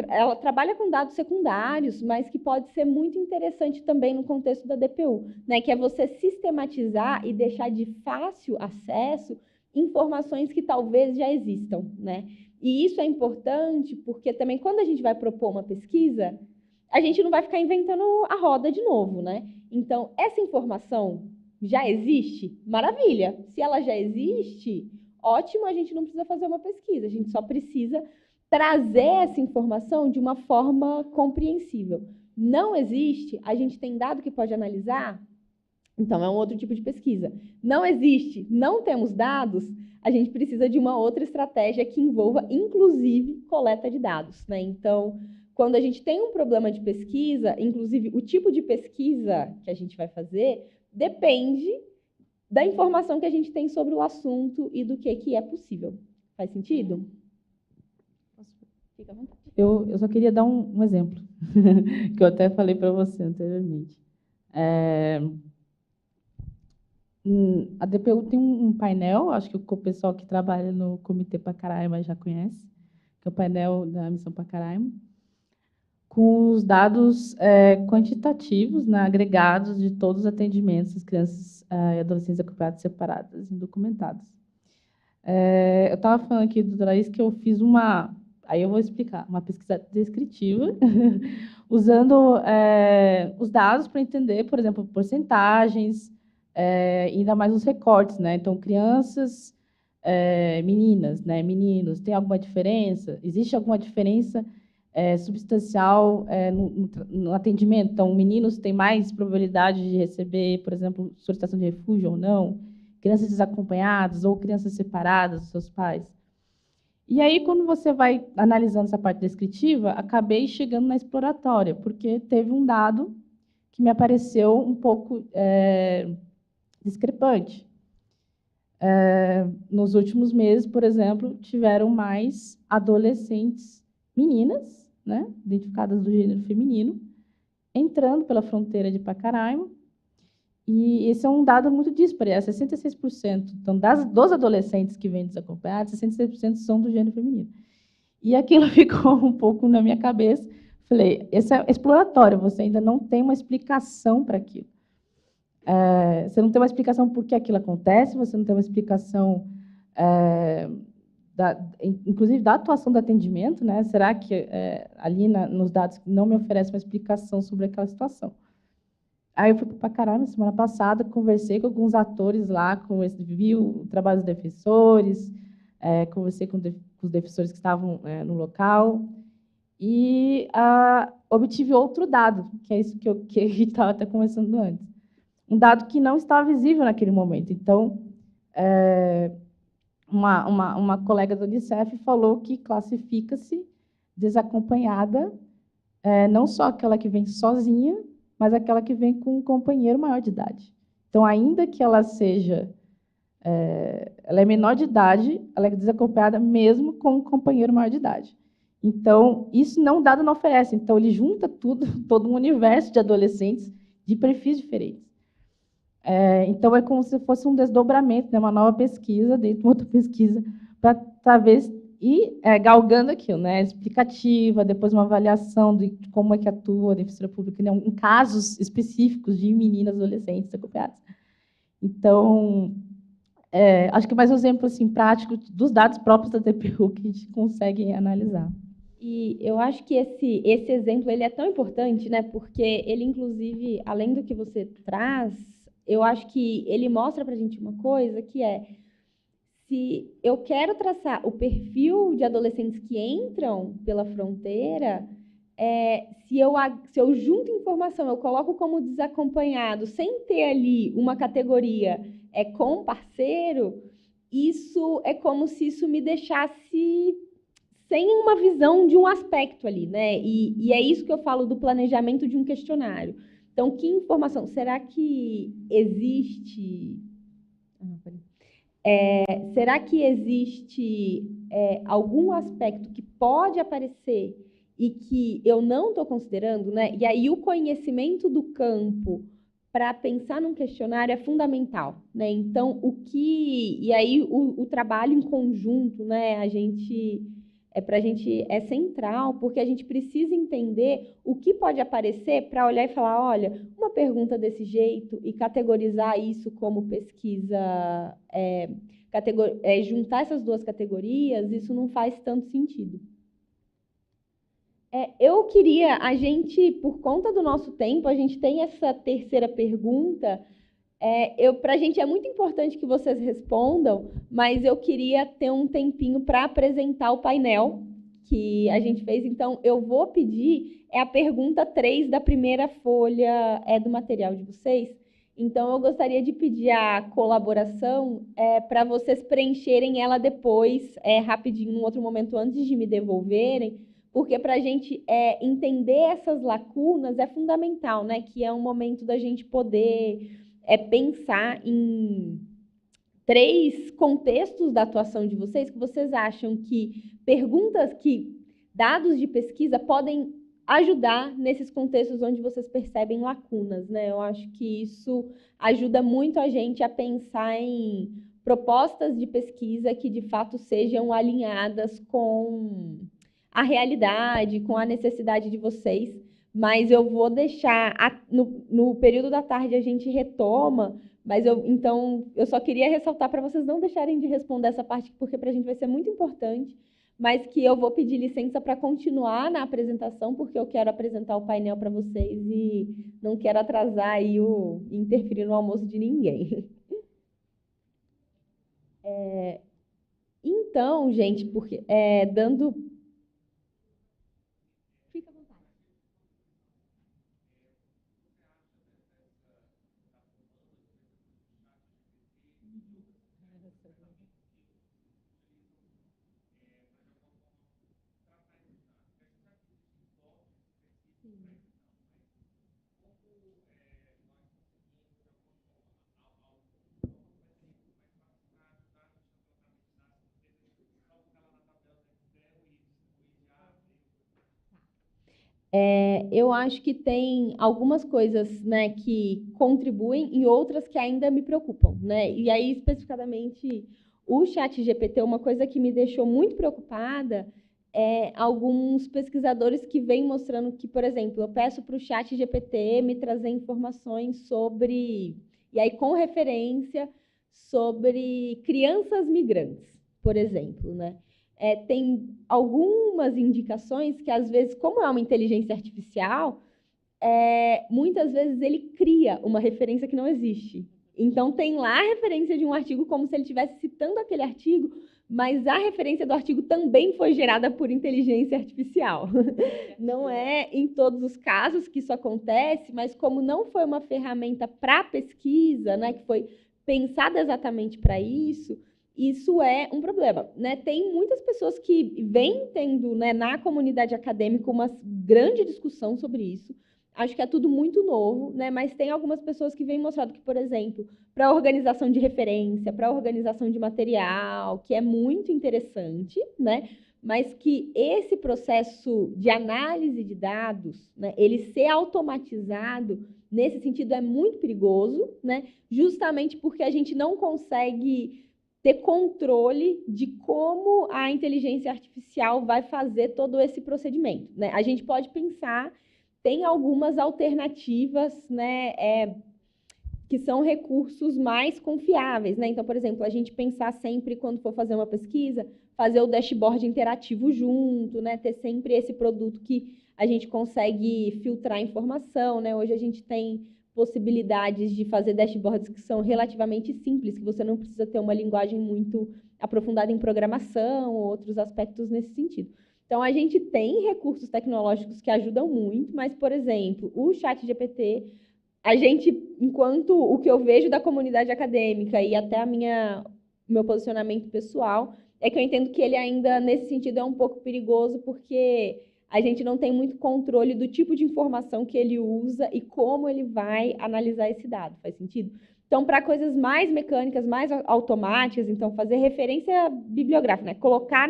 ela trabalha com dados secundários, mas que pode ser muito interessante também no contexto da DPU, né? Que é você sistematizar e deixar de fácil acesso informações que talvez já existam, né? E isso é importante porque também quando a gente vai propor uma pesquisa, a gente não vai ficar inventando a roda de novo, né? Então, essa informação já existe? Maravilha! Se ela já existe, ótimo, a gente não precisa fazer uma pesquisa, a gente só precisa trazer essa informação de uma forma compreensível. Não existe, a gente tem dado que pode analisar? Então, é um outro tipo de pesquisa. Não existe, não temos dados, a gente precisa de uma outra estratégia que envolva, inclusive, coleta de dados, né? Então, quando a gente tem um problema de pesquisa, inclusive o tipo de pesquisa que a gente vai fazer depende da informação que a gente tem sobre o assunto e do que é possível. Faz sentido? Fica à vontade. Eu só queria dar um exemplo, que eu até falei para você anteriormente. A DPU tem um painel, acho que o pessoal que trabalha no Comitê Pacaraima já conhece, que é o painel da Missão Pacaraima, com os dados quantitativos, né, agregados de todos os atendimentos das crianças e adolescentes acompanhadas separadas, indocumentadas. Eu estava falando aqui, doutora Laís, que eu fiz aí eu vou explicar, uma pesquisa descritiva, usando os dados para entender, por exemplo, porcentagens, ainda mais os recortes, né? Então, crianças, meninas, né? Meninos, tem alguma diferença? Existe alguma diferença substancial no atendimento? Então, meninos têm mais probabilidade de receber, por exemplo, solicitação de refúgio ou não? Crianças desacompanhadas ou crianças separadas dos seus pais? E aí, quando você vai analisando essa parte descritiva, acabei chegando na exploratória, porque teve um dado que me apareceu um pouco discrepante. Nos últimos meses, por exemplo, tiveram mais adolescentes meninas, né, identificadas do gênero feminino, entrando pela fronteira de Pacaraima. E esse é um dado muito disparo, 66%. Então, dos adolescentes que vêm desacompanhados, 66% são do gênero feminino. E aquilo ficou um pouco na minha cabeça. Falei, esse é exploratório, você ainda não tem uma explicação para aquilo. Você não tem uma explicação por que aquilo acontece, você não tem uma explicação, inclusive, da atuação do atendimento, né? Será que ali nos dados não me oferece uma explicação sobre aquela situação? Aí eu fui para Pacaraima semana passada, conversei com alguns atores lá, vi o trabalho dos defensores, conversei com os defensores que estavam no local e obtive outro dado, que é isso que a gente estava até conversando antes. Um dado que não estava visível naquele momento. Então, uma colega do Unicef falou que classifica-se desacompanhada não só aquela que vem sozinha, mas aquela que vem com um companheiro maior de idade. Então, ainda que ela seja... ela é menor de idade, ela é desacompanhada mesmo com um companheiro maior de idade. Então, isso não dado não oferece. Então, ele junta todo um universo de adolescentes de perfis diferentes. Então, é como se fosse um desdobramento, né, uma nova pesquisa dentro de uma outra pesquisa, para talvez ir galgando aquilo, né, explicativa, depois uma avaliação de como é que atua a defensora pública em casos específicos de meninas adolescentes acompanhadas. Então, acho que mais um exemplo assim, prático dos dados próprios da DPU que a gente consegue analisar. E eu acho que esse exemplo ele é tão importante, né, porque ele, inclusive, além do que você traz, eu acho que ele mostra para a gente uma coisa que se eu quero traçar o perfil de adolescentes que entram pela fronteira, se eu junto informação, eu coloco como desacompanhado, sem ter ali uma categoria com parceiro, isso é como se isso me deixasse sem uma visão de um aspecto ali, né? E é isso que eu falo do planejamento de um questionário. Então, que informação? Será que existe... será que existe algum aspecto que pode aparecer e que eu não estou considerando, né? E aí o conhecimento do campo para pensar num questionário é fundamental, né? Então, e aí o trabalho em conjunto, né? Para a gente é central, porque a gente precisa entender o que pode aparecer para olhar e falar, olha, uma pergunta desse jeito e categorizar isso como pesquisa, juntar essas duas categorias, isso não faz tanto sentido. Eu queria, por conta do nosso tempo, a gente tem essa terceira pergunta. Para a gente é muito importante que vocês respondam, mas eu queria ter um tempinho para apresentar o painel que a gente fez. Então, eu vou pedir, a pergunta 3 da primeira folha do material de vocês. Então, eu gostaria de pedir a colaboração para vocês preencherem ela depois, rapidinho, num outro momento, antes de me devolverem, porque para a gente entender essas lacunas é fundamental, né? Que é um momento da gente poder pensar em 3 contextos da atuação de vocês que vocês acham que dados de pesquisa podem ajudar nesses contextos onde vocês percebem lacunas, né? Eu acho que isso ajuda muito a gente a pensar em propostas de pesquisa que, de fato, sejam alinhadas com a realidade, com a necessidade de vocês. Mas eu vou deixar, no período da tarde a gente retoma, mas eu só queria ressaltar para vocês não deixarem de responder essa parte, porque para a gente vai ser muito importante, mas que eu vou pedir licença para continuar na apresentação, porque eu quero apresentar o painel para vocês e não quero atrasar aí interferir no almoço de ninguém. Então, gente, porque dando... Fica à vontade. Eu acho que tem algumas coisas, né, que contribuem e outras que ainda me preocupam, né? E aí, especificamente, o ChatGPT, uma coisa que me deixou muito preocupada alguns pesquisadores que vêm mostrando que, por exemplo, eu peço para o ChatGPT me trazer informações sobre, e aí com referência, sobre crianças migrantes, por exemplo, né? Tem algumas indicações que, às vezes, como é uma inteligência artificial, muitas vezes ele cria uma referência que não existe. Então, tem lá a referência de um artigo como se ele estivesse citando aquele artigo, mas a referência do artigo também foi gerada por inteligência artificial. Não é em todos os casos que isso acontece, mas como não foi uma ferramenta para pesquisa, né, que foi pensada exatamente para isso é um problema, né? Tem muitas pessoas que vêm tendo, né, na comunidade acadêmica uma grande discussão sobre isso. Acho que é tudo muito novo, né? Mas tem algumas pessoas que vêm mostrando que, por exemplo, para a organização de referência, para a organização de material, que é muito interessante, né? Mas que esse processo de análise de dados, né, ele ser automatizado, nesse sentido, é muito perigoso, né? Justamente porque a gente não consegue ter controle de como a inteligência artificial vai fazer todo esse procedimento, né? A gente pode pensar, tem algumas alternativas, né, que são recursos mais confiáveis, né? Então, por exemplo, a gente pensar sempre, quando for fazer uma pesquisa, fazer o dashboard interativo junto, né? Ter sempre esse produto que a gente consegue filtrar informação, né? Hoje a gente tem possibilidades de fazer dashboards que são relativamente simples, que você não precisa ter uma linguagem muito aprofundada em programação ou outros aspectos nesse sentido. Então, a gente tem recursos tecnológicos que ajudam muito, mas, por exemplo, o ChatGPT, a gente, enquanto o que eu vejo da comunidade acadêmica e até meu posicionamento pessoal, é que eu entendo que ele ainda, nesse sentido, é um pouco perigoso, porque a gente não tem muito controle do tipo de informação que ele usa e como ele vai analisar esse dado. Faz sentido? Então, para coisas mais mecânicas, mais automáticas, então, fazer referência bibliográfica, né? Colocar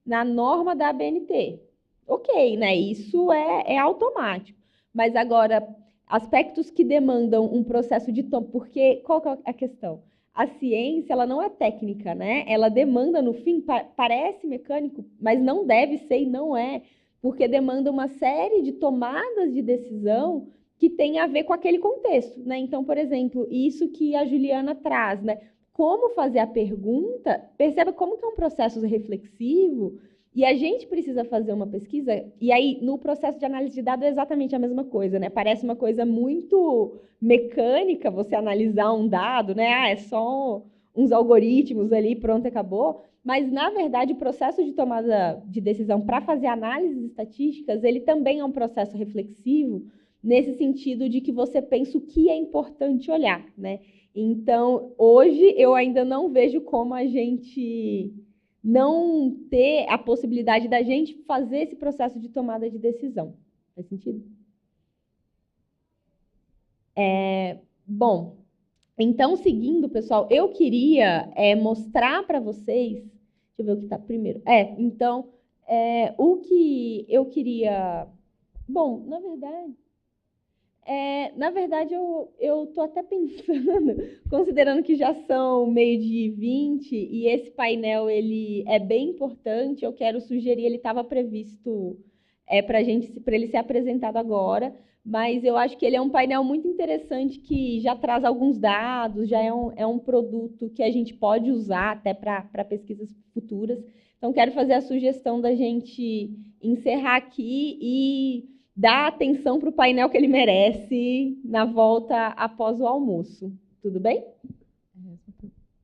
na norma da ABNT. Ok, né? Isso é automático. Mas, agora, aspectos que demandam um processo de tomada, porque qual que é a questão? A ciência, ela não é técnica, né? Ela demanda, no fim, parece mecânico, mas não deve ser e não é, porque demanda uma série de tomadas de decisão que tem a ver com aquele contexto, né? Então, por exemplo, isso que a Juliana traz, né? como fazer a pergunta, perceba como que é um processo reflexivo, e a gente precisa fazer uma pesquisa, e aí no processo de análise de dados é exatamente a mesma coisa, né? Parece uma coisa muito mecânica você analisar um dado, né? Ah, é só uns algoritmos ali, pronto, acabou. Mas, na verdade, o processo de tomada de decisão para fazer análises estatísticas, ele também é um processo reflexivo, nesse sentido de que você pensa o que é importante olhar, né? Então, hoje, eu ainda não vejo como a gente não ter a possibilidade da gente fazer esse processo de tomada de decisão. Faz sentido? Bom, então, seguindo, pessoal, eu queria mostrar para vocês... Deixa eu ver o que está primeiro. Então, o que eu queria... Bom, na verdade, eu estou até pensando, considerando que já são 12h20 e esse painel ele é bem importante, eu quero sugerir, ele estava previsto para ele ser apresentado agora, mas eu acho que ele é um painel muito interessante que já traz alguns dados, já é um produto que a gente pode usar até para pesquisas futuras. Então, quero fazer a sugestão da gente encerrar aqui e dar atenção para o painel que ele merece na volta após o almoço. Tudo bem?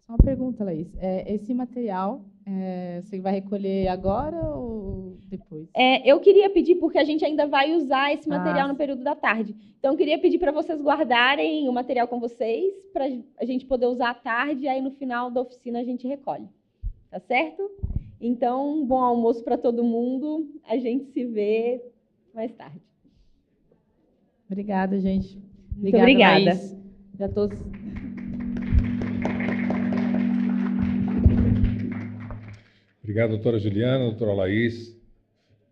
Só uma pergunta, Laís. Esse material, você vai recolher agora ou depois? Eu queria pedir, porque a gente ainda vai usar esse material no período da tarde. Então, eu queria pedir para vocês guardarem o material com vocês, para a gente poder usar à tarde, e aí no final da oficina a gente recolhe. Tá certo? Então, bom almoço para todo mundo. A gente se vê mais tarde. Obrigada, gente. Muito obrigada. Laís. Já todos. Obrigado, doutora Juliana, doutora Laís,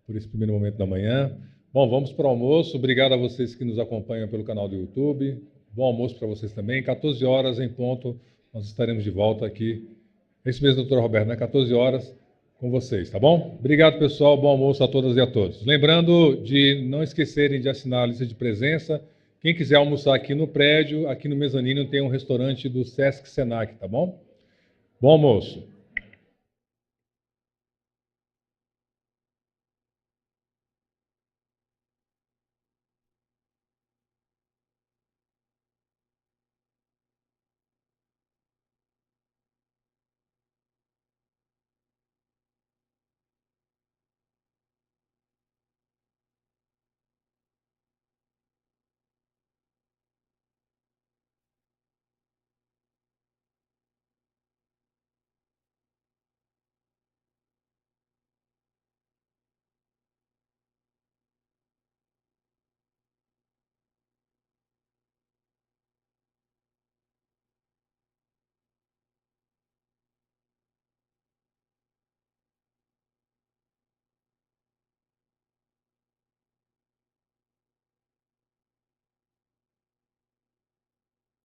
por esse primeiro momento da manhã. Bom, vamos para o almoço. Obrigado a vocês que nos acompanham pelo canal do YouTube. Bom almoço para vocês também. 14 horas em ponto, nós estaremos de volta aqui. É isso mesmo, doutor Roberto, né? 14 horas com vocês, tá bom? Obrigado, pessoal. Bom almoço a todas e a todos. Lembrando de não esquecerem de assinar a lista de presença. Quem quiser almoçar aqui no prédio, aqui no mezanino, tem um restaurante do Sesc Senac, tá bom? Bom almoço.